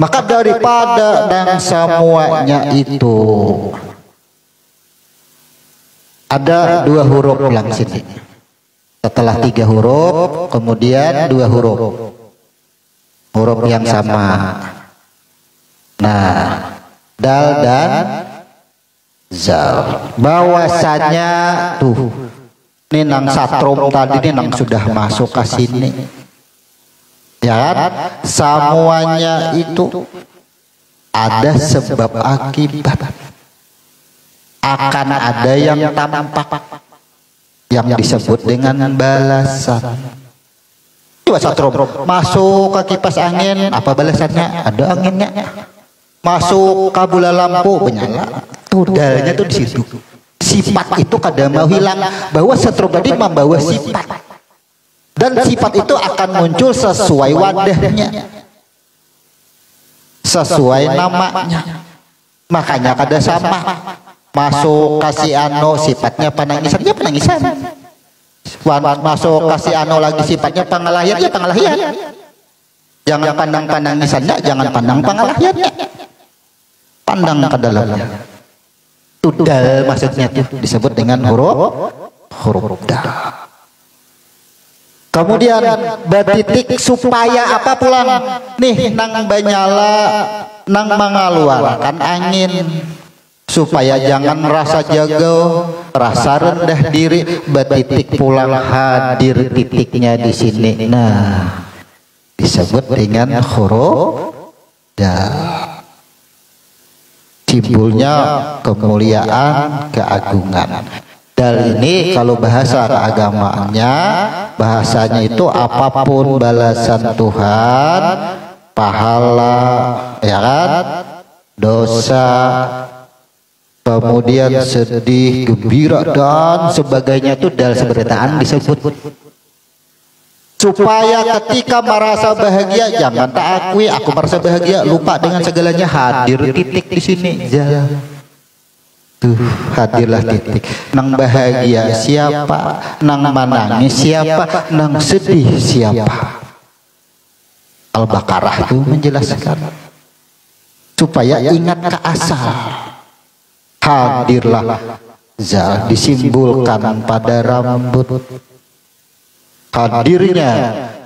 Maka daripada dan semuanya itu ada 2 huruf yang sini. Setelah 3 huruf, kemudian 2 huruf. Huruf yang sama. Nah, dal dan zal. Bahwasanya tuh, ini nang satrum tadi ini nang sudah masuk ke sini. Ya kan? Semuanya itu ada sebab akibat. Akan ada yang tampak yang disebut dengan balasan. Coba satrum masuk ke kipas angin, apa balasannya? Ada anginnya. Masuk ke bola lampu menyala, tudalnya tuh di situ. Sifat itu kadang mau hilang, bahwa satrum tadi membawa sifat. Dan sifat itu akan muncul sesuai wadahnya, sesuai namanya. Makanya kada sama. Masuk kasih ano sifatnya penangisan, ya penangisan. Masuk kasih ano lagi sifatnya pengalahian, ya pengalahian. Jangan pandang penangisannya, jangan pandang pengalahiannya. Pandang ke dalamnya. Tudal maksudnya itu disebut dengan huruf dal. Kemudian betitik supaya apa pulang nih nang banyala nang mengeluarkan angin supaya jangan merasa jago, rasa rendah diri, betitik pulang hadir titiknya di sini. Nah, disebut dengan huruf dal. Simbolnya kemuliaan, keagungan. Dal ini kalau bahasa keagamaannya, bahasanya itu apapun balasan Tuhan, pahala, ya kan, dosa, kemudian sedih, gembira dan sebagainya itu dal seberitaan disebut. Supaya ketika merasa bahagia jangan tak akui aku merasa bahagia, lupa dengan segalanya, hadir titik di sini. Tuh hadirlah titik. Nang bahagia siapa, nang menangis siapa, nang sedih siapa. Al-Baqarah itu menjelaskan supaya ingat ke asal. Hadirlah zal disimbolkan pada rambut. Hadirnya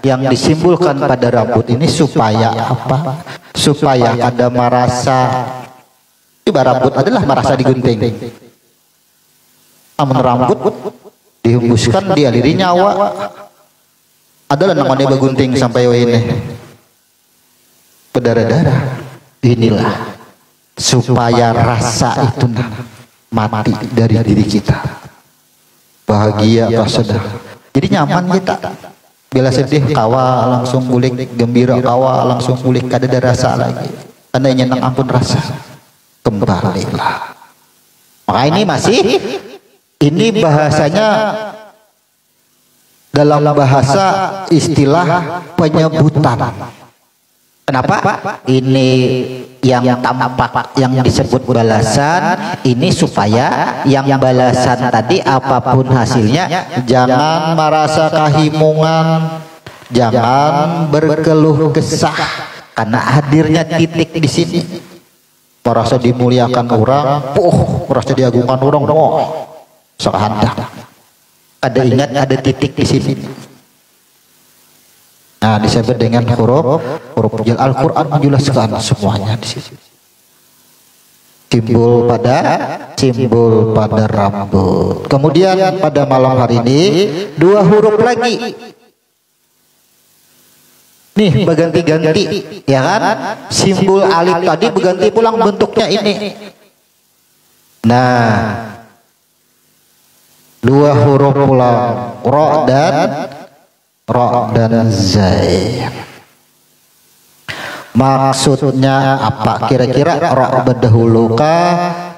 yang disimbolkan pada rambut ini supaya apa? Supaya kada merasa rambut adalah merasa digunting. Amun rambut dihembuskan dialiri nyawa adalah namanya begunting sampai ini berdarah-darah. Inilah supaya rasa itu mati dari diri kita. Bahagia atau sedih. Jadi nyaman kita. Bila sedih kawa langsung gulik, gembira kawa langsung gulik, kada ada rasa lagi. Karena nyenang ampun rasa. Kembalilah. Maka ini bahasanya dalam bahasa istilah penyebutan. Kenapa? Ini yang tampak yang disebut balasan ini supaya yang balasan tadi apapun hasilnya jangan merasa kehimungan, jangan berkeluh kesah karena hadirnya titik di sini. Merasa dimuliakan orang, merasa diagungkan orang, sekehendak. Ada ingat ada titik di sini. Nah, disebut dengan huruf jil. Al-Quran menjelaskan semuanya di sini. Simbol pada rambut. Kemudian pada malam hari ini 2 huruf lagi. Nih berganti-ganti, ya kan? Simbol alif tadi berganti pulang bentuknya ini. Nah, 2 huruf pulang, ro dan zai. Maksudnya apa kira-kira? Ro berdahulukah,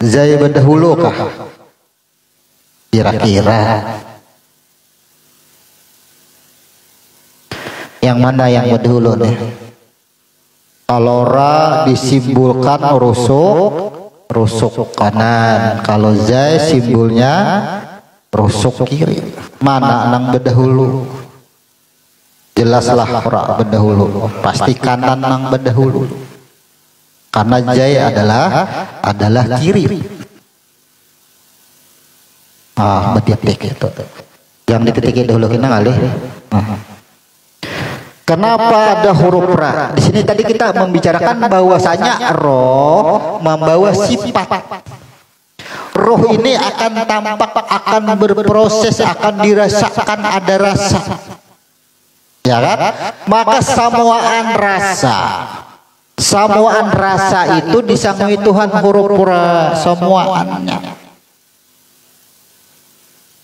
zai berdahulukah? Kira-kira yang mana yang berdahulu nih? Kalau ra disimbolkan rusuk kanan, kalau zai simbolnya rusuk kiri. Mana nang berdahulu? Jelaslah ra berdahulu, pasti kanan nang berdahulu, karena jai adalah kiri. Betitik itu yang dititikin dahulu kena kali. Kenapa ada huruf ra? Di sini tadi kita membicarakan bahwasanya roh membawa sifat. Roh ini akan tampak, akan berproses, akan dirasakan, ada rasa. Ya kan? Maka samuan rasa itu disangui Tuhan huruf ra semuanya.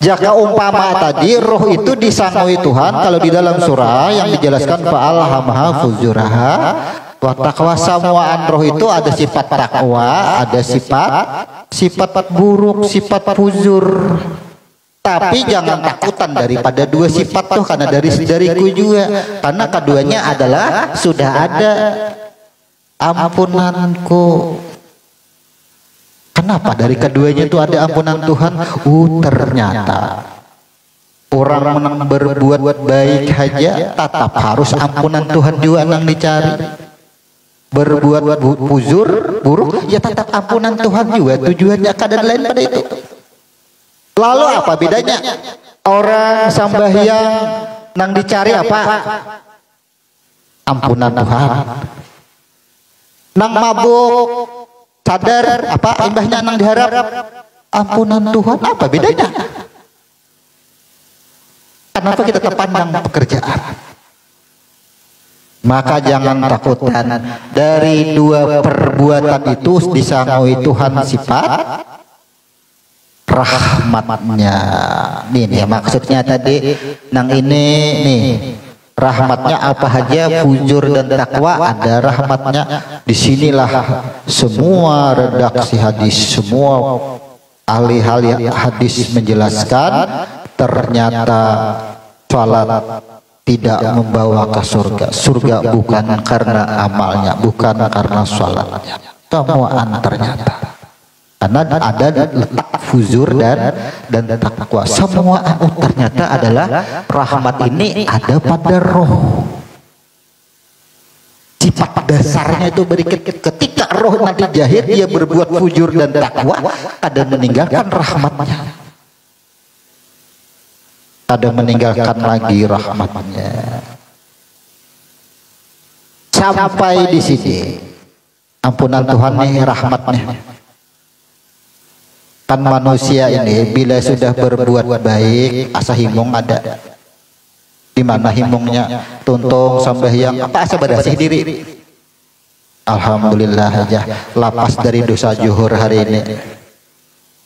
Jika umpama tadi roh itu disangui Tuhan, kalau di dalam surah yang dijelaskan fa'alhamaha fujuraha wa taqwa, samuan roh itu ada sifat takwa, ada sifat buruk, sifat fujur. Tapi jangan takutan daripada 2 sifat tuh, karena dariku juga, karena keduanya adalah sudah ada ampunanku. Kenapa dari keduanya itu ada ampunan Tuhan? Ternyata orang menang berbuat baik aja tetap harus ampunan Tuhan juga nang dicari. Berbuat fujur buruk ya tetap ampunan Tuhan juga, tujuannya kadang lain pada itu. Lalu apa bedanya? Orang sambahyang nang dicari apa? Ampunan Tuhan. Nang mabuk sadar apa imbahnya nang diharap? Ampunan Tuhan. Apa bedanya? Kenapa kita terpandang pekerjaan? Maka jangan takutan dari 2 perbuatan itu disangui Tuhan sifat rahmatnya. Nih maksudnya tadi nang ini nih rahmatnya apa aja, fujur dan takwa ada rahmatnya. Disinilah semua redaksi hadis, semua ahli hadis menjelaskan ternyata salat tidak membawa ke surga. Surga bukan karena amalnya, bukan karena salatnya, semuaan ternyata. Karena ada letak fujur dan takwa. Semua ternyata adalah rahmat ini ada pada roh. Sifat dasarnya itu ketika roh nanti jahit dia berbuat fujur dan takwa, ada meninggalkan rahmatnya, ada meninggalkan lagi rahmatnya. Sampai di sini ampunan Tuhan nih, rahmatnya. Kan manusia ini bila sudah berbuat baik asa himung ada. Di mana himungnya? Tuntung sambahyang apa asa badasih diri. Alhamdulillah aja lapas dari dosa juhur hari ini.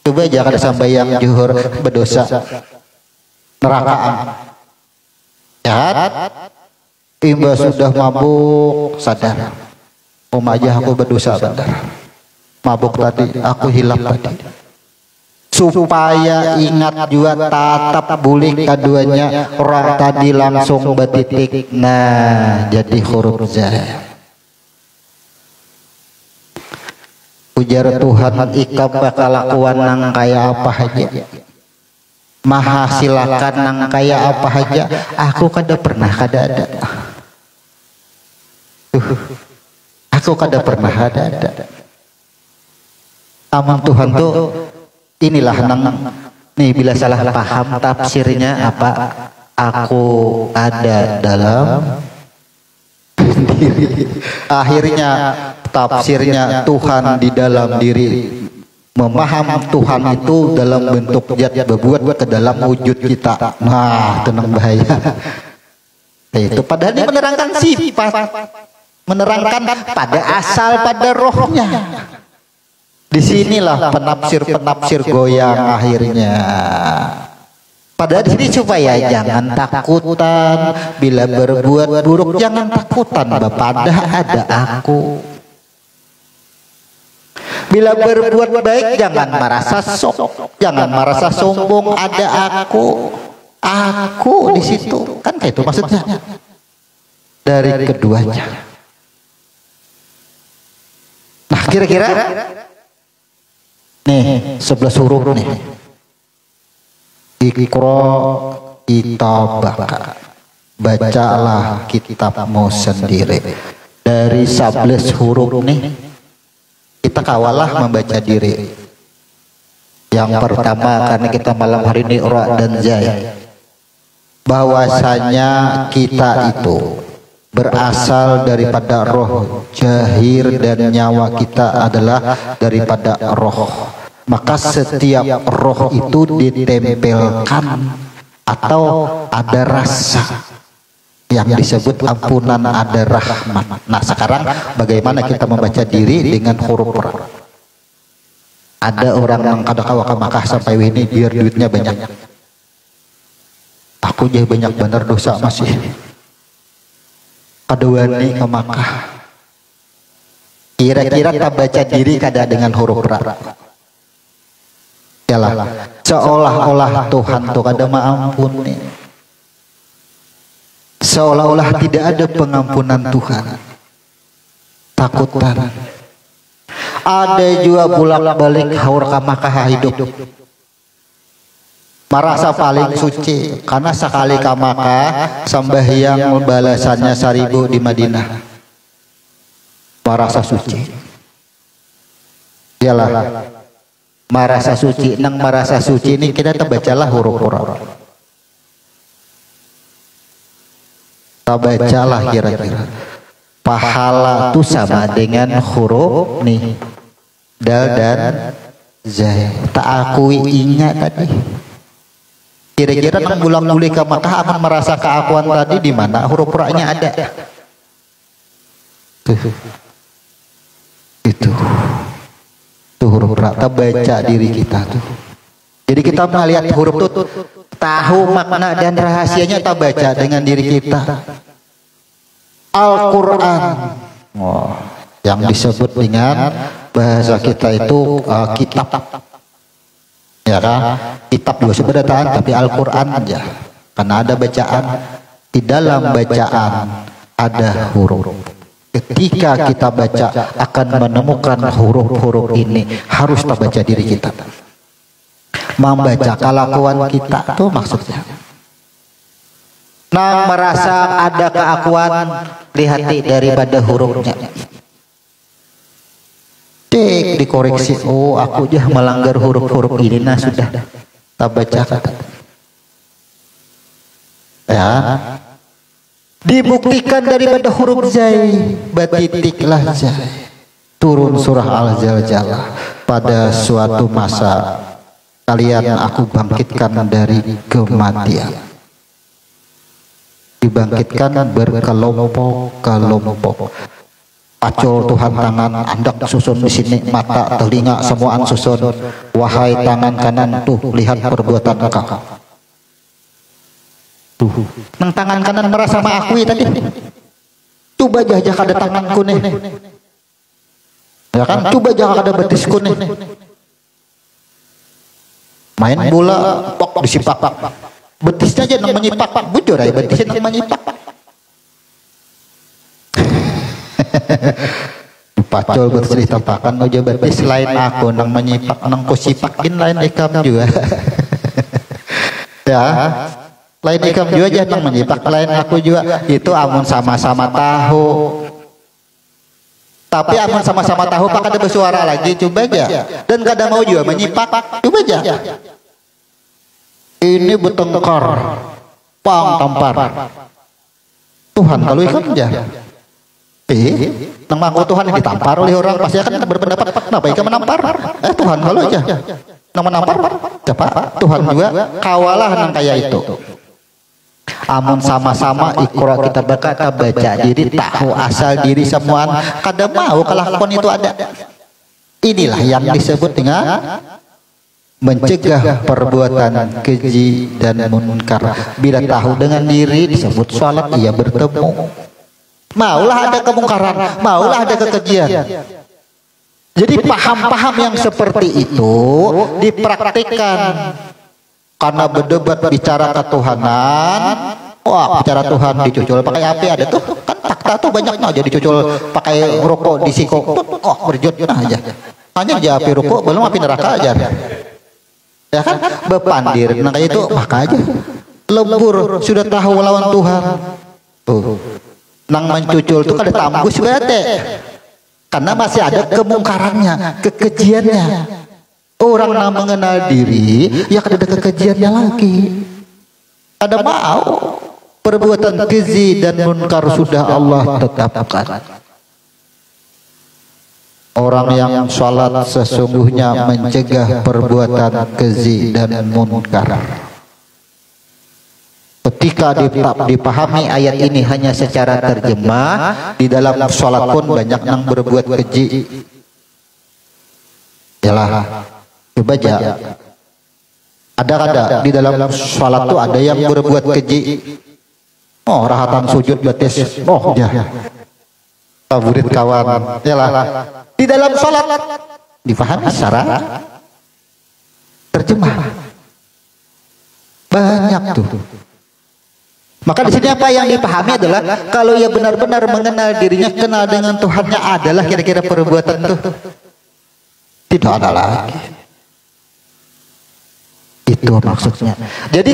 Coba aja kada sambahyang juhur berdosa nerakaan. Jahat. Imba sudah mabuk sadar. Aja aku berdosa benar. Mabuk tadi aku hilap tadi. Supaya ingat juga tatap bulik keduanya, orang tadi langsung betitik. Nah jadi huruf zai. Ujar Tuhan, ika bakal lakuan nang kaya apa aja, maha silakan nang kaya apa aja, aku kada pernah kada ada. Aku kada pernah ada. Aman Tuhan tuh inilah nang nih, bila salah paham tafsirnya apa, aku ada dalam diri. Akhirnya tafsirnya Tuhan di dalam diri. Memaham Tuhan itu dalam bentuk zat berbuat ke dalam wujud kita. Nah, tenang bahaya. Itu padahal dia menerangkan sifat, menerangkan pada asal, pada rohnya. Disinilah penafsir goyang akhirnya. Padahal di sini supaya jangan takutan bila berbuat buruk, jangan takutan, pada ada aku. Bila berbuat baik jangan merasa jangan merasa sombong, ada aku. Aku di situ. Kan kayak itu maksudnya. Dari keduanya. Nah, kira-kira nih 11 huruf nih. Iqra kitabaka, bacalah kitabmu sendiri. Dari 11 huruf nih kita kawalah membaca diri. Yang pertama, karena kita malam hari ini Ra dan Zai, bahwasanya kita itu berasal daripada roh, jahir dan nyawa kita adalah daripada roh. Maka setiap roh itu ditempelkan atau ada rasa yang disebut ampunan, ada rahmat. Nah, sekarang bagaimana kita membaca diri dengan huruf Ra? Ada orang yang kadang-kadang ke Makkah sampai ini biar duitnya banyak. Aku jadi banyak bener dosa masih. Kadawani ke Makkah. Kira-kira kita baca diri kada dengan huruf Ra? Yalah, seolah-olah Tuhan tuh kada mengampuni, seolah-olah tidak ada pengampunan Tuhan. Takutan. Ada juga bolak-balik haur ka Makkah hidup, merasa paling suci karena sekali ka Makkah sembahyang balasannya 1000 di Madinah, merasa suci. Yalah, merasa suci. Nang merasa suci ini kita terbacalah huruf Ra. Terbacalah kira-kira pahala itu sama dengan huruf nih Dal dan Zai. Tak akui ingat tadi. Kira-kira nang bulan-bulan ke Makkah akan merasa keakuan tadi di mana huruf Ra-nya ada. Itu huruf Ra, kita baca diri kita tuh. Jadi kita melihat huruf tuh, tahu makna dan rahasianya, kita baca dengan diri kita. Al-Quran, yang disebut dengan bahasa kita itu kitab, ya kan? Kitab juga sebenarnya, tapi Al-Quran aja, karena ada bacaan. Di dalam bacaan ada huruf. Ketika kita baca akan menemukan huruf-huruf ini, harus kita baca diri kita. Membaca kelakuan kita tuh maksudnya. Nah, merasa ada keakuan, lihat daripada hurufnya. Cek dikoreksi, oh aku jah melanggar huruf-huruf ini. Nah sudah, kita baca kata. Ya. Dibuktikan daripada huruf Zai, batitiklah Zai. Turun surah Al-Zalzalah. Pada suatu masa kalian aku bangkitkan dari kematian. Dibangkitkan berkelompok-kelompok. Acul Tuhan tangan, andak susun di sini, mata, telinga, semuaan susun. Wahai tangan kanan, tuh lihat perbuatan kau. Nang tangan kanan merasa mengakui tadi. Coba jajah kada tanganku nih. Ya kan? Coba jajah kada betisku nih. Main bola pok disipak. Betisnya aja nang menyipak. Bujur aja betisnya nang menyipak. pacul betul ditampakan aja berarti selain aku nang menyipak nang kusipakin lain ikam juga. Ya, lain ikam juga aja nang menyipak lain aku juga. Itu amun sama-sama tahu. Tapi amun sama-sama tahu pak ada bersuara lagi coba aja. Dan kadang mau juga menyipak coba aja. Ini bertengkar, pang tampar. Tuhan kalau ikam aja. Nang mangku Tuhan yang ditampar oleh orang pasti akan berpendapat kenapa ikan menampar Tuhan kalau aja nang menampar siapa Tuhan juga kawalah nang kayak itu. Amun sama-sama ikra kita baca diri tahu asal diri semua kadang mau kelakuan itu ada. Inilah yang disebut dengan mencegah perbuatan keji dan munkar. Bila tahu dengan diri disebut salat ia bertemu. Maulah ada kemungkaran, maulah ada kekejian. Jadi paham-paham yang seperti itu dipraktikkan. Karena berdebat bicara ketuhanan, wah bicara Tuhan dicucul pakai api ada tuh kan fakta tuh banyaknya aja dicucul pakai rokok di siko, oh berjut nah aja. Hanya aja api rokok belum api neraka aja. Ya kan bepandir, nah kayak itu maka aja lembur sudah tahu lawan Tuhan. Tuh. Nang mencucul itu kada tambus berarti karena masih ada kemungkarannya, kekejiannya. Orang yang mengenal diri ya kada ada kekejiannya lagi. Ada mau perbuatan keji dan munkar sudah Allah tetapkan. Orang yang salat sesungguhnya mencegah perbuatan keji dan munkar. Ketika dipahami ayat ini hanya secara terjemah, di dalam sholat pun banyak yang berbuat keji. Yalah, coba aja. Ada di dalam sholat tuh ada yang berbuat keji. Oh, rahatan sujud batis. Oh, ya. Favorit kawan. Yalah. Di dalam sholat dipahami secara terjemah. Banyak tuh. Maka di sini apa yang dipahami adalah kalau ia benar-benar mengenal dirinya, kenal dengan Tuhannya adalah kira-kira perbuatan itu tidak ada lagi. Itu maksudnya. Jadi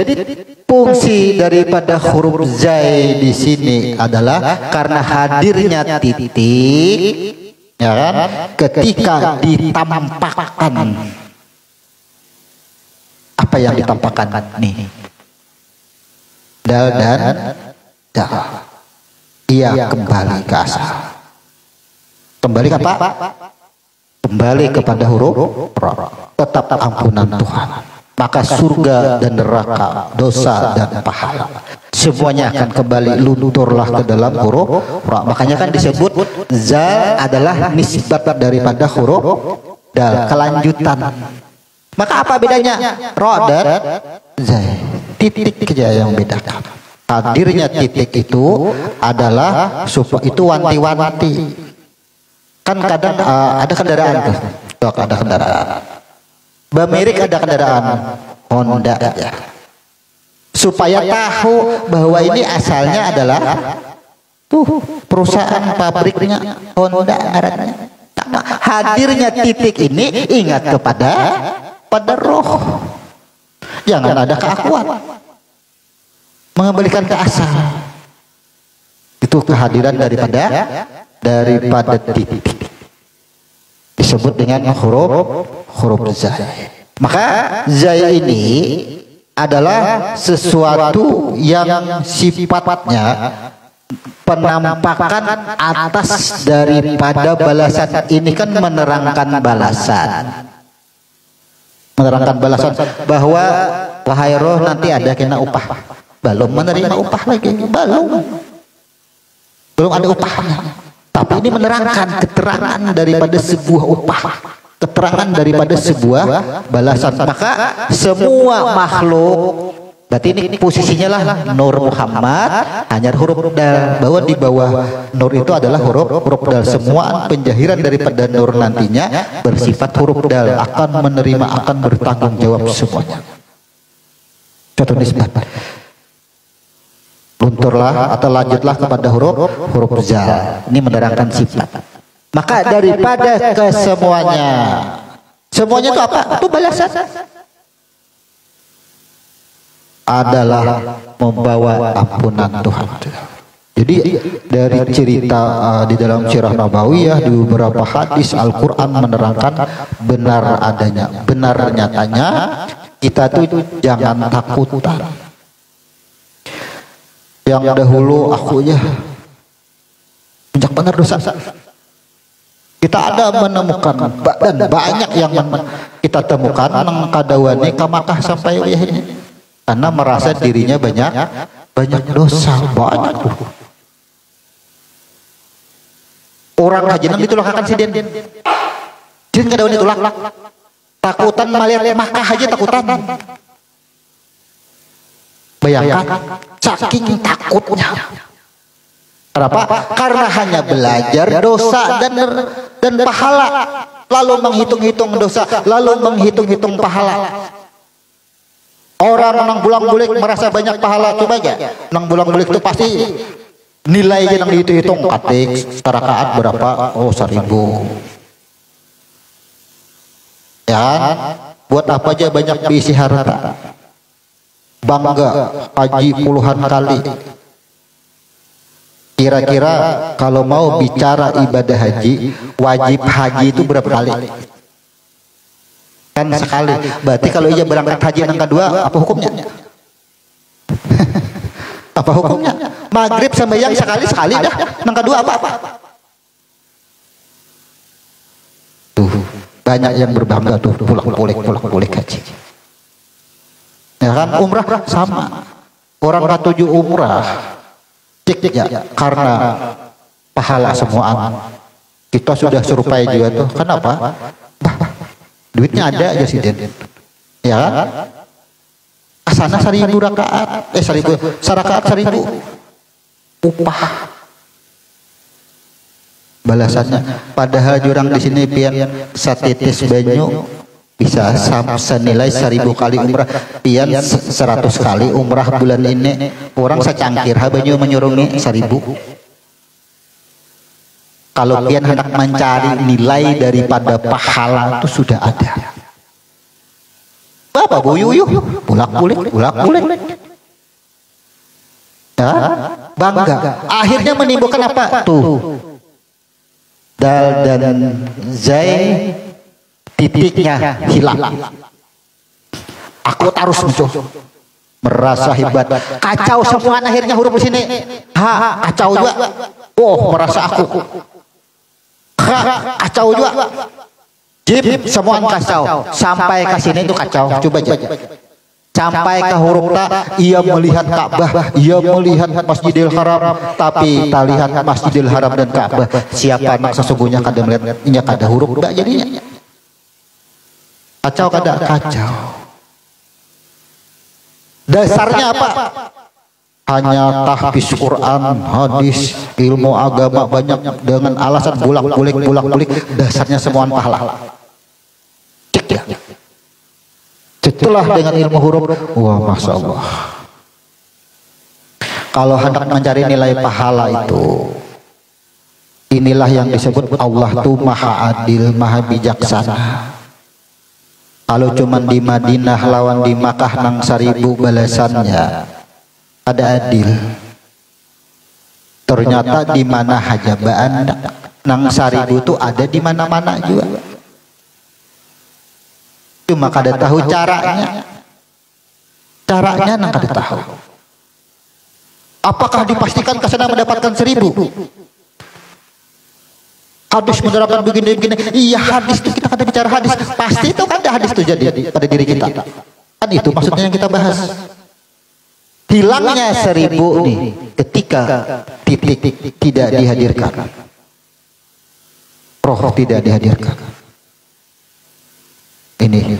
fungsi daripada huruf zai di sini adalah karena hadirnya titik, ya kan? Ketika ditampakkan apa yang ditampakkan nih. Dal dan dah. Ia kembali ke asal. Kembali ke apa? Kembali kepada huruf ra. Tetap ampunan Tuhan. Maka surga dan neraka, dosa dan pahala, semuanya akan kembali lunturlah ke dalam huruf ra. Makanya kan disebut za adalah nisbat daripada huruf dal, kelanjutan. Maka apa bedanya ra dan za? Titik aja yang bedakan. Hadirnya titik itu adalah supaya itu wanti-wanti. Kan kadang ada kendaraan tuh. Ada kendaraan. Bamerik ada kendaraan Honda aja. Supaya tahu bahwa ini asalnya adalah tuh perusahaan pabriknya Honda ngarannya. Hadirnya titik ini ingat pada roh. Jangan ada keakuan. Mengembalikan ke asal. Itu kehadiran daripada titik. Disebut dengan huruf zai. Maka zai ini adalah sesuatu yang sifatnya penampakan atas daripada balasan. Ini kan menerangkan balasan. Menerangkan balasan bahwa wahai roh nanti ada kena upah. Belum menerima upah lagi, belum ada upahnya. Tapi ini menerangkan keterangan daripada sebuah upah, keterangan daripada sebuah balasan. Maka semua makhluk, berarti ini posisinya lah Nur Muhammad hanya huruf dal, bahwa di bawah Nur itu adalah huruf dal. Semua penjahiran daripada Nur nantinya bersifat huruf dal, akan menerima, akan bertanggung jawab semuanya. Contoh nisbat. Lunturlah atau lanjutlah kepada huruf zal. Ini menerangkan sifat. Maka daripada kesemuanya, semuanya itu apa? Itu balasan adalah membawa ampunan Tuhan. Jadi dari cerita di dalam Sirah Nabawiyah, di beberapa hadis Al-Quran menerangkan benar adanya, benar nyatanya kita tuh jangan takutan. Yang dahulu akunya banyak benar dosa. Kita ada menemukan dan banyak yang kita temukan nang kadawani kamakah sampai ini karena merasa dirinya banyak dosa banyak. Orang haji nanti tulak akan sidin. Sidin kadawani tulak. Takutan malir Makkah haji takutan. Bayangkan saking takutnya. Kenapa? Karena hanya belajar dosa dan pahala, lalu menghitung-hitung dosa, lalu menghitung-hitung pahala. Orang nang bulang-bulik merasa banyak pahala, coba aja. Nang bulang-bulik itu pasti nilainya nang dihitung-hitung. Katik rakaat berapa? Oh 1000. Ya, buat apa aja banyak diisi harta? Bangga haji puluhan kali. Kira-kira kalau mau bicara ibadah haji, wajib haji itu berapa kali? Kan sekali. Berarti kalau ia berangkat haji yang kedua, apa hukumnya? Apa hukumnya? Maghrib sembahyang sekali dah. Yang kedua apa? Tuh, banyak yang berbangga tuh pulang-pulik haji. Ya kan, umrah sama. Orang ketujuh umrah ya, karena pahala semuaan. Kita sudah serupai juga tuh. Kenapa? Duitnya ada aja sih Den. Ya kan? Asana 1000 rakaat, 1000 sarakaat 1000 upah. Balasannya padahal jurang di sini pian satitis banyu bisa senilai 1000 kali umrah, pian 100 kali umrah bulan ini. Orang secangkir banyu menyurungi 1000. Kalau pian hendak mencari nilai daripada pahala itu sudah ada. Bapak buyuyuh bulak-bulik. Ya, bangga. Akhirnya menimbulkan apa? Tuh. Dal dan zai titiknya hilang. Aku harus muncul. Merasa hebat. Kacau semua akhirnya huruf di sini. Kacau juga. Oh, merasa aku. Kacau juga. Jim semua kacau. Sampai ke sini itu kacau. Coba aja. Sampai ke huruf ta, ia melihat Ka'bah, ia melihat Masjidil Haram, tapi tak lihat Masjidil Haram dan Ka'bah. Siapa yang sesungguhnya kada melihat ini kada huruf tak jadinya. Kacau kada kacau. Dasarnya apa? Hanya tahfiz Quran, hadis, ilmu agama banyak dengan alasan bulak-bulik. Dasarnya semua pahala. Cek ya. Setelah dengan ilmu huruf, wah masya Allah. Kalau hendak mencari nilai pahala itu, inilah yang disebut Allah tuh maha adil, maha bijaksana. Kalau cuman di Madinah lawan di Makkah nang 1000 balasannya ada adil. Ternyata di mana hajabaan nang 1000 tuh ada di mana-mana juga. Cuma kada tahu caranya nang kada tahu. Apakah dipastikan kesana mendapatkan 1000? Hadis menerapkan begini. Iya hadis itu kita kada bicara hadis. Pasti itu kan ada hadis itu jadi pada diri kita. Kan itu maksudnya yang kita bahas. Hilangnya 1000 nih ketika titik tidak dihadirkan. Roh tidak dihadirkan. Ini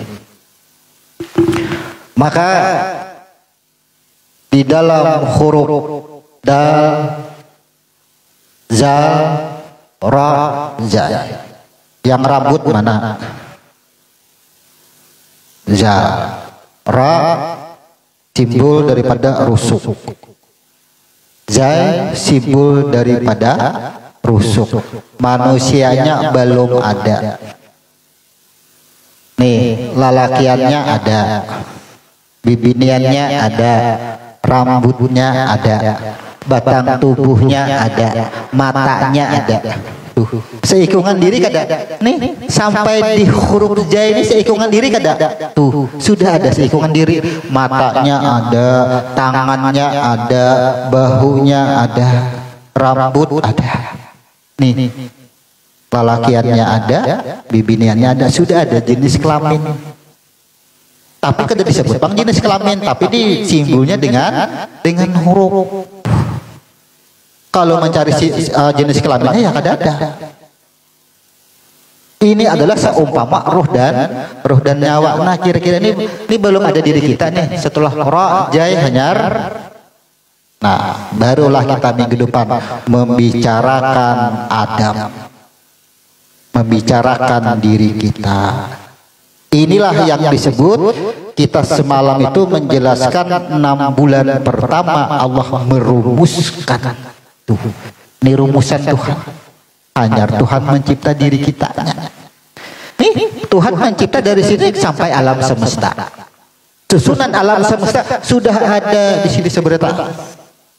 maka di dalam huruf dal, zal, ra, za, yang rambut mana? Za, ra simbol daripada rusuk, za simbol daripada rusuk. Manusianya belum ada. Nih, lalakiannya ada, bibiniannya ada, rambutnya ada, batang tubuhnya ada, matanya ada. Tuh, seikungan diri kada. Nih, sampai di huruf jai ini seikungan diri kada. Tuh, sudah ada seikungan diri. Matanya ada, tangannya ada, bahunya ada, rambut ada. Nih, lalakiannya ada, bibiniannya ada, sudah ada jenis kelamin. Tapi kada disebut bang jenis kelamin, tapi disimbulnya dengan huruf. Kalau mencari jenis kelaminnya ya kada ada. Ini adalah seumpama roh dan nyawa. Nah, kira-kira ini belum ada diri kita nih. Setelah ra jai hanyar. Nah, barulah kita minggu depan membicarakan Adam, membicarakan diri kita. Inilah yang disebut kita semalam itu menjelaskan 6 bulan pertama Allah merumuskan. Tuh, ini rumusan Tuhan. Hanya Tuhan mencipta diri kita. Nih, Tuhan mencipta dari sini sampai alam semesta. Susunan alam semesta sudah ada di sini sebenarnya.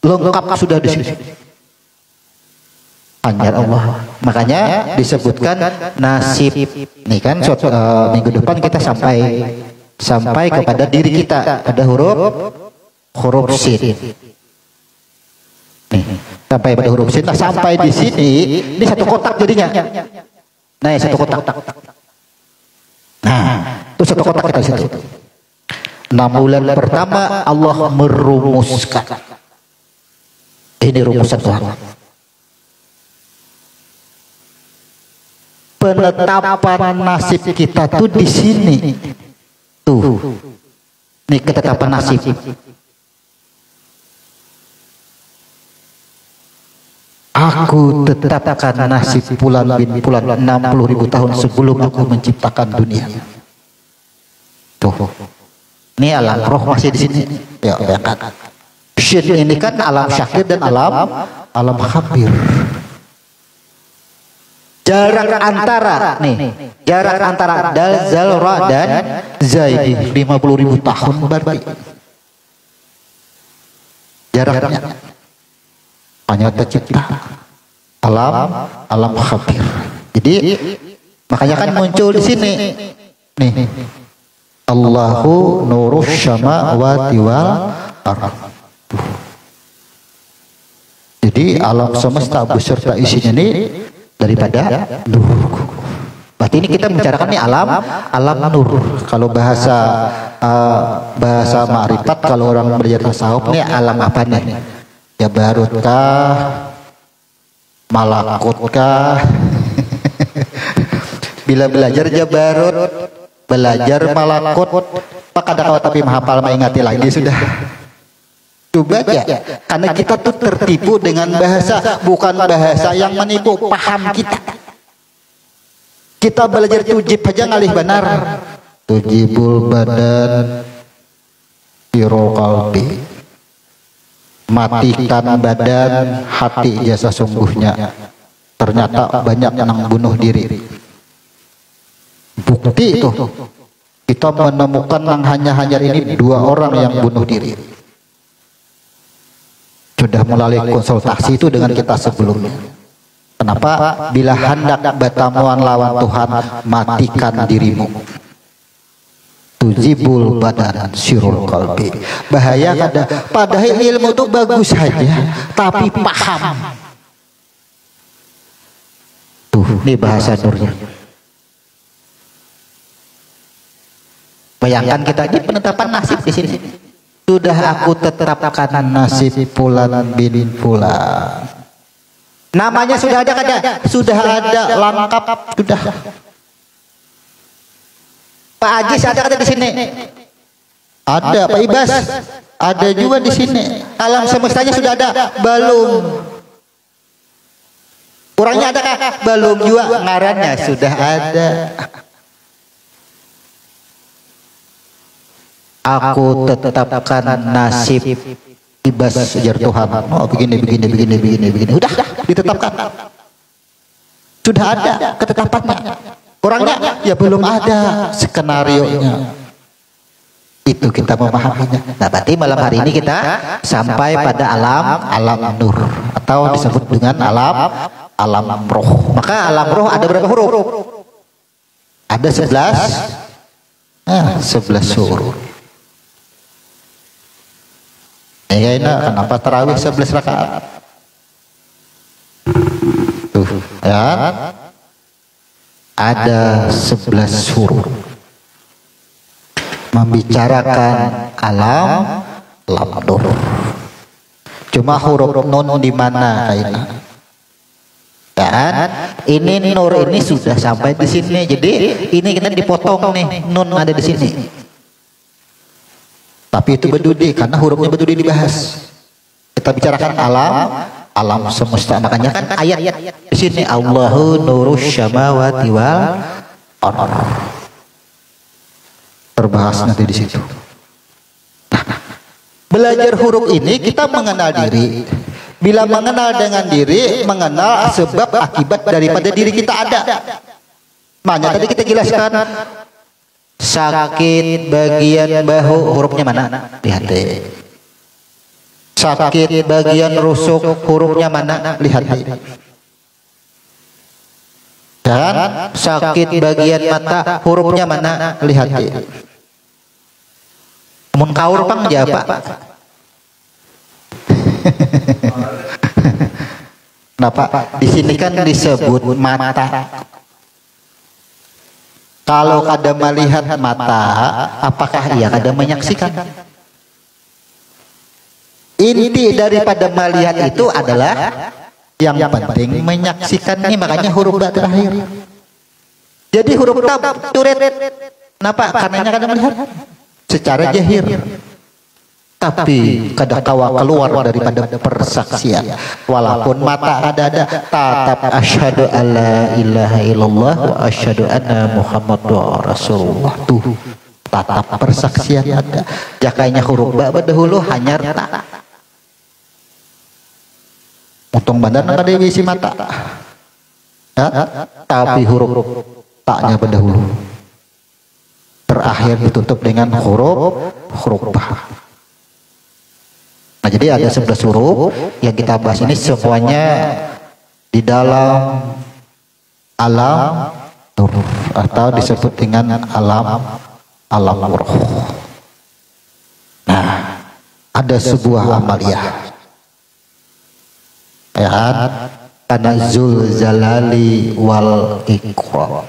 Lengkap sudah di sini. Hanya Allah. Makanya disebutkan nasib. Nih kan minggu depan kita sampai kepada diri kita. Ada huruf sin. Nih, sampai pada huruf sin. Nah, sampai di sini ini satu kotak jadinya. Nah, ya, satu kotak. Nah, itu satu kotak kita di situ. 6 bulan pertama Allah merumuskan. Ini rumusan Tuhan. Penetapan nasib kita tuh di sini. Tuh. Ini ketetapan nasib. Aku tetapkan nasib Fulan bin Fulan 60.000 tahun sebelum aku menciptakan dunia. Tuh. Ini alam roh masih di sini. Ya, angkat. Ini kan alam syahid dan alam khabir. Jarak antara dal, zal, ra dan zaidi 50.000 tahun berarti. Jaraknya hanya tercipta alam khabir. Jadi makanya kan muncul di sini. Nih. Allahu nurus samawati wal ardh. Jadi alam semesta beserta isinya ini daripada nur. Berarti ini kita membicarakan nih alam nur. Kalau bahasa ma'rifat, kalau orang belajar tasawuf nih alam apa nih? Jabarutkah, malakutkah? Bila belajar jabarut, belajar malakut, maka ada tapi menghafal mengingati lagi sudah. Coba aja, karena kita tuh tertipu dengan bahasa, bukan bahasa yang menipu paham kita. Kita belajar tujib aja ngalih benar. Tujibul badan siro qalbi. Matikan badan, hati jasa sungguhnya. Ternyata banyak yang bunuh diri. Bukti itu kita menemukan yang hanya ini 2 orang yang bunuh diri. Sudah melalui konsultasi itu dengan kita sebelumnya. Kenapa? Bila hendak bertemuan lawan Tuhan, matikan dirimu. Tujibul badan sirul qalbi. Bahaya kada. Padahal ilmu itu bagus saja, tapi paham. Tuh, ini bahasa nurnya. Bayangkan kita ini penetapan nasib di sini. Sudah aku tetapkan nasib Fulan bin Fulan. Namanya sudah ada kada? Sudah ada, lengkap sudah. Pak Ajis ada kada di sini? Ada. Pak Ibas ada juga di sini. Alam semestanya sudah ada? Belum. Kurangnya ada kah? Belum juga. Ngarannya sudah ada. Aku tetapkan nasib Ibas sejar Tuhan. Oh begini. Udah ditetapkan. Sudah ada ketetapannya. Orangnya ya belum ada skenarionya. Itu kita memahaminya. Nah, berarti malam hari ini kita sampai pada alam nur atau disebut dengan alam roh. Maka alam roh ada berapa huruf? Ada 11 huruf. Ya ini kenapa tarawih 11 rakaat? Tuh, ya. Ada 11 huruf. Membicarakan alam nur. Cuma huruf nun di mana kayaknya? Dan ini nur ini sudah sampai di sini. Jadi ini kita dipotong nih, nun ada di sini. Tapi itu bedudi karena hurufnya bedudi dibahas. Kita bicarakan alam semesta. Makanya kan ayat di sini Allahu nurus syamawati wal ardh. Terbahas nanti di situ. Nah, belajar huruf ini kita mengenal diri. Bila mengenal dengan diri, mengenal sebab akibat daripada diri kita ada. Makanya tadi kita jelaskan sakit bagian bahu hurufnya mana? Lihat deh. Sakit bagian rusuk hurufnya mana? Lihat deh. Dan sakit bagian mata hurufnya mana? Lihat deh. Mun kaur pang japa. Kenapa? Di sini kan disebut mata. Kalau kada melihat mata, apakah ia kada menyaksikan? Inti daripada melihat itu adalah yang penting menyaksikan ini, makanya huruf ba terakhir. Jadi huruf tab turet. Kenapa? Karena kada melihat secara jahir. Tapi kada kawa keluar daripada persaksian. Walaupun mata ada tetap asyhadu alla ilaha illallah wa asyhadu anna muhammadar rasulullah. Tuh tetap persaksian ada. Jakainya huruf ba dahulu hanyar tak. Untung bandar kada isi mata. Ya? Tapi huruf taknya berdahulu. Terakhir ditutup dengan huruf ba. Nah, jadi ada 11 huruf yang kita bahas ini semuanya di dalam alam nur atau disebut dengan alam roh. Nah, ada sebuah amaliyah. Ya, Tanazzul Jalali wal Ikram,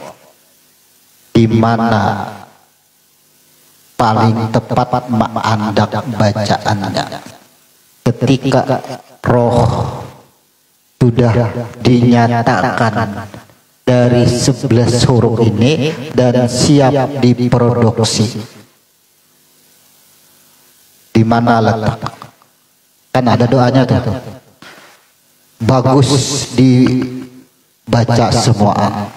di mana paling tepat mandak bacaannya ketika roh sudah dinyatakan dari 11 huruf ini dan siap diproduksi. Di mana letak? Kan ada doanya tuh. Bagus dibaca semua.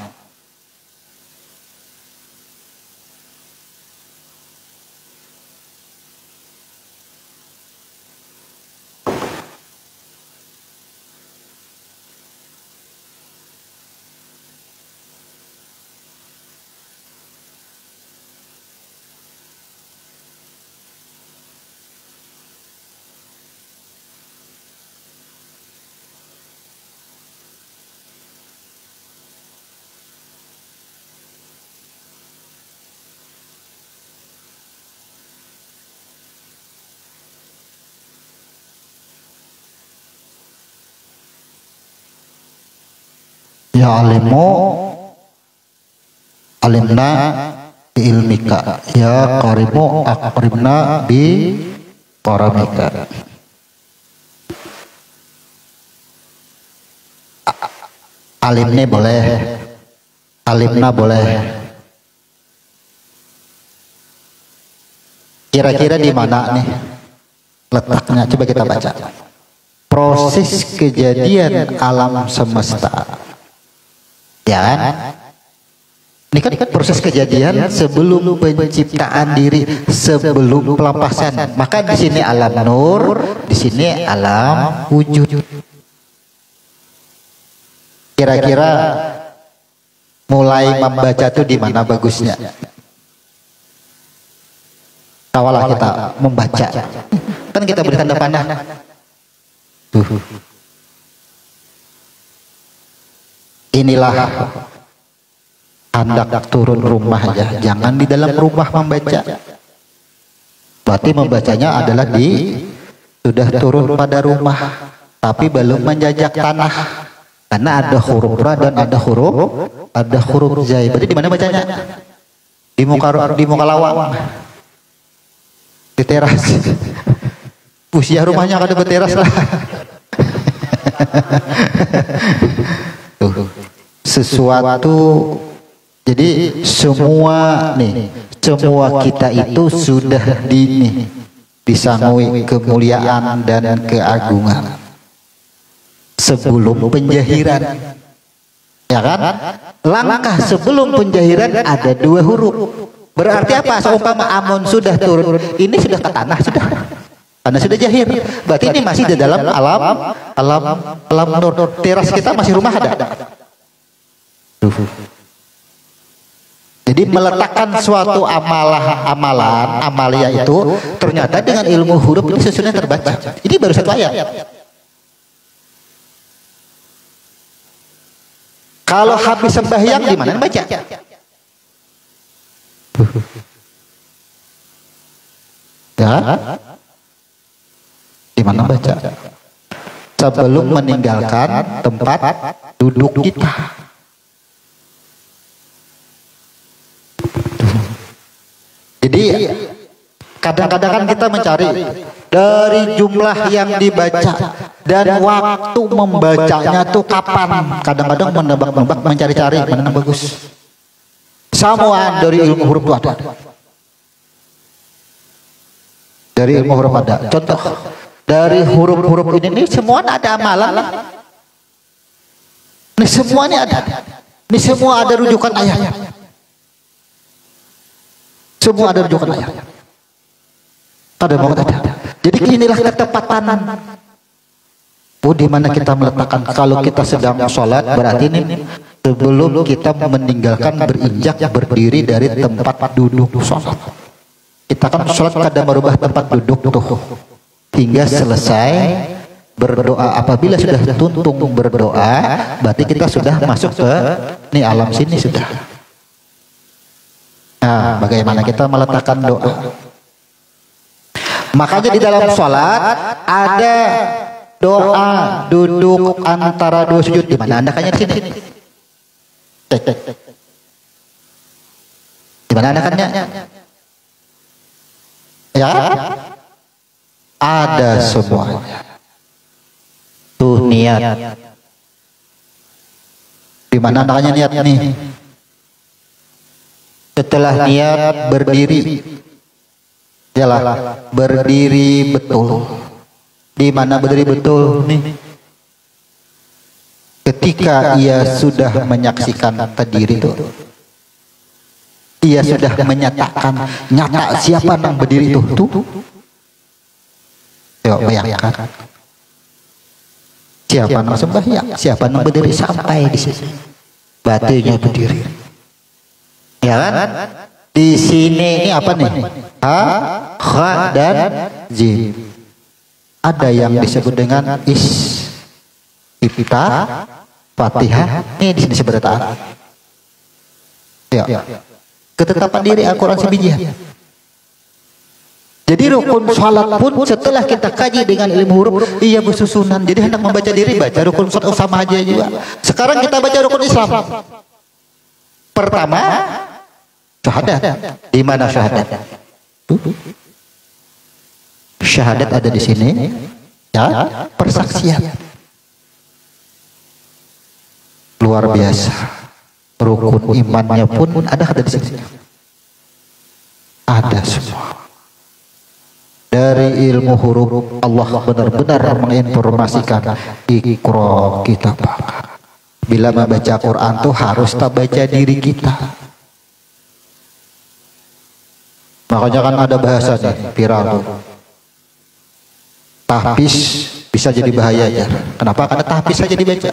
Ya alimu alimna bi ilmika, ya qarimu aqrimna bi qaramika. Alimnya boleh, alimna boleh. Kira-kira di mana nih letaknya? Coba kita baca. Proses kejadian alam semesta. Ya kan? Ini kan proses kejadian sebelum penciptaan diri, sebelum pelepasan. Maka di sini alam nur, di sini alam wujud. Kira-kira mulai membaca tuh di mana bagusnya? Kawalah kita membaca. Kan kita beri tanda panah. Inilah hendak turun rumah aja, jangan di dalam rumah membaca. Berarti membacanya adalah sudah turun pada rumah, tapi belum menjajak tanah. Karena ada huruf ra dan ada huruf zai. Berarti di mana bacanya? Di muka lawang. Di teras. Usia rumahnya kada berteras lah. Sesuatu. Jadi semua kita itu sudah disangui kemuliaan dan keagungan sebelum penjahiran, ya kan? Langkah sebelum penjahiran ada 2 huruf. Berarti apa? Seumpama amun sudah turun, ini sudah ke tanah, sudah karena sudah jahir. Berarti ini masih di dalam alam nur. Teras kita masih rumah ada. Jadi meletakkan suatu amalia itu ternyata dengan ilmu huruf ini sesudah terbaca. Ini baru 1 ayat. Kalau habis sembahyang di mana baca? Ya, di mana baca? Sebelum meninggalkan tempat duduk kita. Jadi kadang-kadang kan kita mencari dari jumlah yang dibaca dan waktu membacanya tuh kapan. Kadang-kadang menebak-nebak mencari-cari mana yang bagus. Semua dari ilmu huruf itu ada. Dari ilmu huruf ada. Contoh dari huruf-huruf ini semua ada amalan. Ini semua ini ada. Ini semua ada rujukan ayat. Semua ada rujukan ayat. Ada mau ada. Jadi inilah ketepatan. Di mana kita meletakkan kalau kita sedang sholat berarti ini sebelum kita meninggalkan berinjak berdiri dari tempat duduk sholat. Kita kan sholat kadang merubah tempat duduk tuh hingga selesai berdoa. Apabila sudah tuntung berdoa, berarti kita sudah masuk ke alam sini sudah. Nah, bagaimana kita meletakkan doa? Makanya di dalam sholat ada doa duduk antara 2 sujud. Di mana anda kayaknya di sini? Di mana anda kayaknya? Ya, ada semua. Tuh niat. Di mana anda kayaknya niat nih? Setelah niat berdiri, jalan berdiri betul. Di mana berdiri betul nih? Ketika ia sudah menyaksikan berdiri itu, ia sudah menyatakan nyata siapa yang berdiri itu. Yuk bayangkan. Siapa yang sembahyang, siapa yang berdiri sampai di sini. Batunya berdiri. Ya kan? Di sini ini apa nih? Ha dan jim. Ada yang disebut dengan iftitah, Fatihah. Ini di sini seberataan. Ya. Ketetapan diri Al-Quran sebijian. Jadi rukun salat pun setelah kita kaji dengan ilmu huruf, ia bersusunan. Jadi hendak membaca diri baca rukun salat sama aja juga. Sekarang kita baca rukun Islam. Pertama syahadat. Di mana syahadat? Syahadat ada di sini. Ya, persaksian. Luar biasa. Rukun imannya pun ada di sini. Ada semua. Dari ilmu huruf Allah benar-benar menginformasikan Iqra kitabaka. Bila membaca Quran tuh harus tak baca diri kita. Makanya kan ada bahasa nih viral tuh. Tahfiz bisa jadi bahaya ya. Kenapa? Karena tahfiz saja dibaca.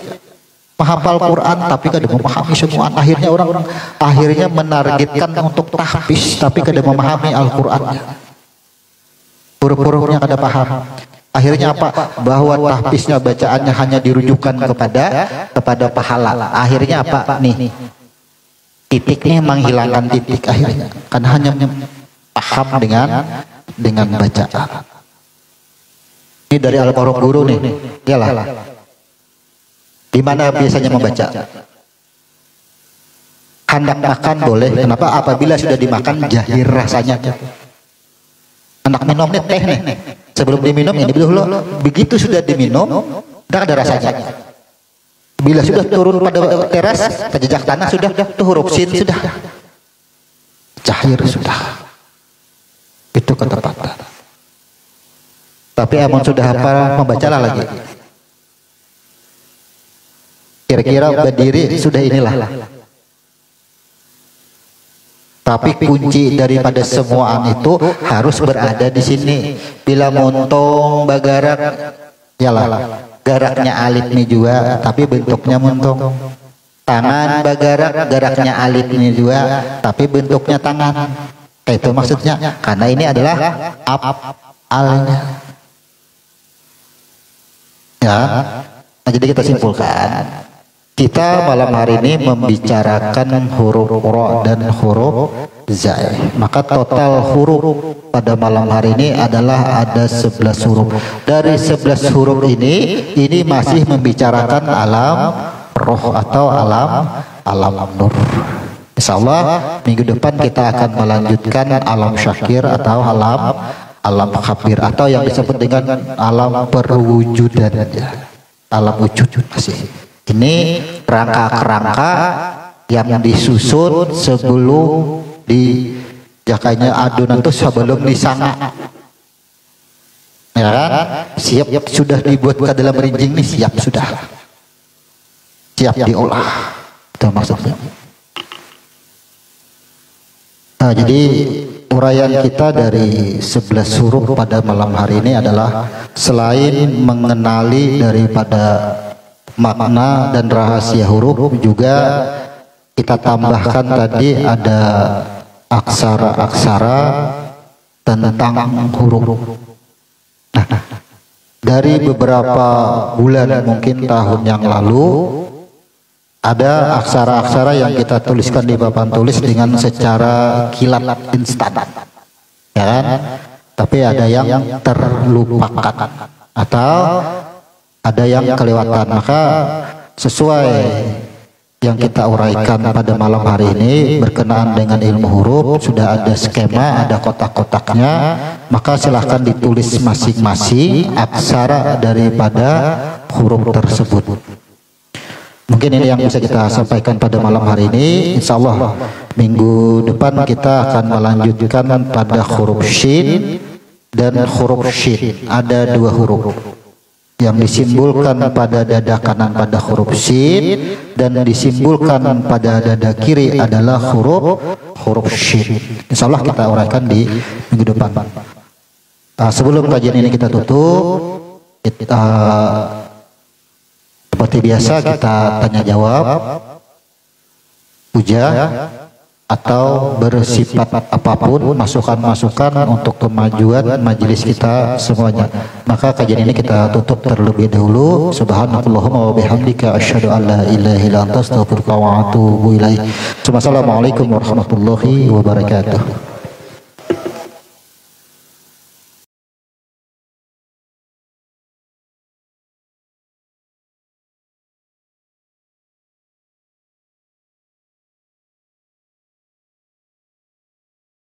menghafal Quran tapi kada memahami semua. Akhirnya orang menargetkan untuk tahfiz tapi kada memahami Al-Qur'an. Huruf-hurufnya kada paham. Akhirnya apa? Bahwa tahfiznya bacaannya hanya dirujukan kepada pahala. Akhirnya apa? Nih. Titiknya menghilangkan titik akhirnya. Karena hanya paham dengan bacaan. Ini dari Al-Faruq Guru nih. Iyalah. Di mana biasanya membaca? Hendak makan boleh. Kenapa? Apabila sudah dimakan jahir rasanya. Hendak minum nih teh nih. Sebelum diminum ini dulu. Begitu sudah diminum, tidak ada rasanya. Bila sudah turun pada teras, ke jejak tanah sudah tuh huruf sin sudah. Jahir sudah. Itu ketepatan. Tapi emang sudah apa membacalah lagi. Kira-kira berdiri sudah inilah. Tapi kunci daripada semuaan itu harus berada di sini. Bila montong bagarak, yalah, garaknya alif nih juga, tapi bentuknya montong. Tangan bagarak, garaknya alif nih juga, tapi bentuknya tangan. Itu maksudnya. Karena ini adalah alnya. Ya, nah, jadi kita simpulkan. Kita malam hari ini membicarakan huruf ro dan huruf zai. Maka total huruf pada malam hari ini adalah ada 11 huruf. Dari 11 huruf ini masih membicarakan alam roh atau alam nur. Insyaallah minggu depan kita akan melanjutkan alam syakir atau alam khabir atau yang disebut dengan alam perwujudan. Alam wujud masih. Ini kerangka-kerangka yang disusun sebelum di jakanya adonan itu sebelum disanga. Ya kan? Siap sudah dibuat ke dalam rinjing nih, siap sudah. Siap diolah. Itu maksudnya. Nah, jadi uraian kita dari 11 huruf pada malam hari ini adalah selain mengenali daripada makna dan rahasia huruf, juga kita tambahkan tadi ada aksara-aksara tentang huruf. Nah, dari beberapa bulan mungkin tahun yang lalu ada aksara-aksara yang kita tuliskan di papan tulis dengan secara kilat instan, ya kan? Tapi ada yang terlupakan atau ada yang kelewatan. Maka sesuai yang kita uraikan pada malam hari ini berkenaan dengan ilmu huruf, sudah ada skema, ada kotak-kotaknya. Maka silahkan ditulis masing-masing aksara daripada huruf tersebut. Mungkin ini yang bisa kita sampaikan pada malam hari ini. Insya Allah minggu depan kita akan melanjutkan pada huruf shin dan huruf shin. Ada 2 huruf yang disimbolkan pada dada kanan pada huruf sin dan disimbolkan pada dada kiri adalah huruf shin. Insya Allah kita uraikan di minggu depan. Sebelum kajian ini kita tutup, seperti biasa kita tanya jawab, hujah atau bersifat apapun, masukan-masukan untuk kemajuan majelis kita semuanya. Maka kajian ini kita tutup terlebih dahulu. Subhanallahumma wa bihamdika asyhadu an la ilaha illa anta astaghfiruka wa atubu ilaik. Assalamualaikum warahmatullahi wabarakatuh.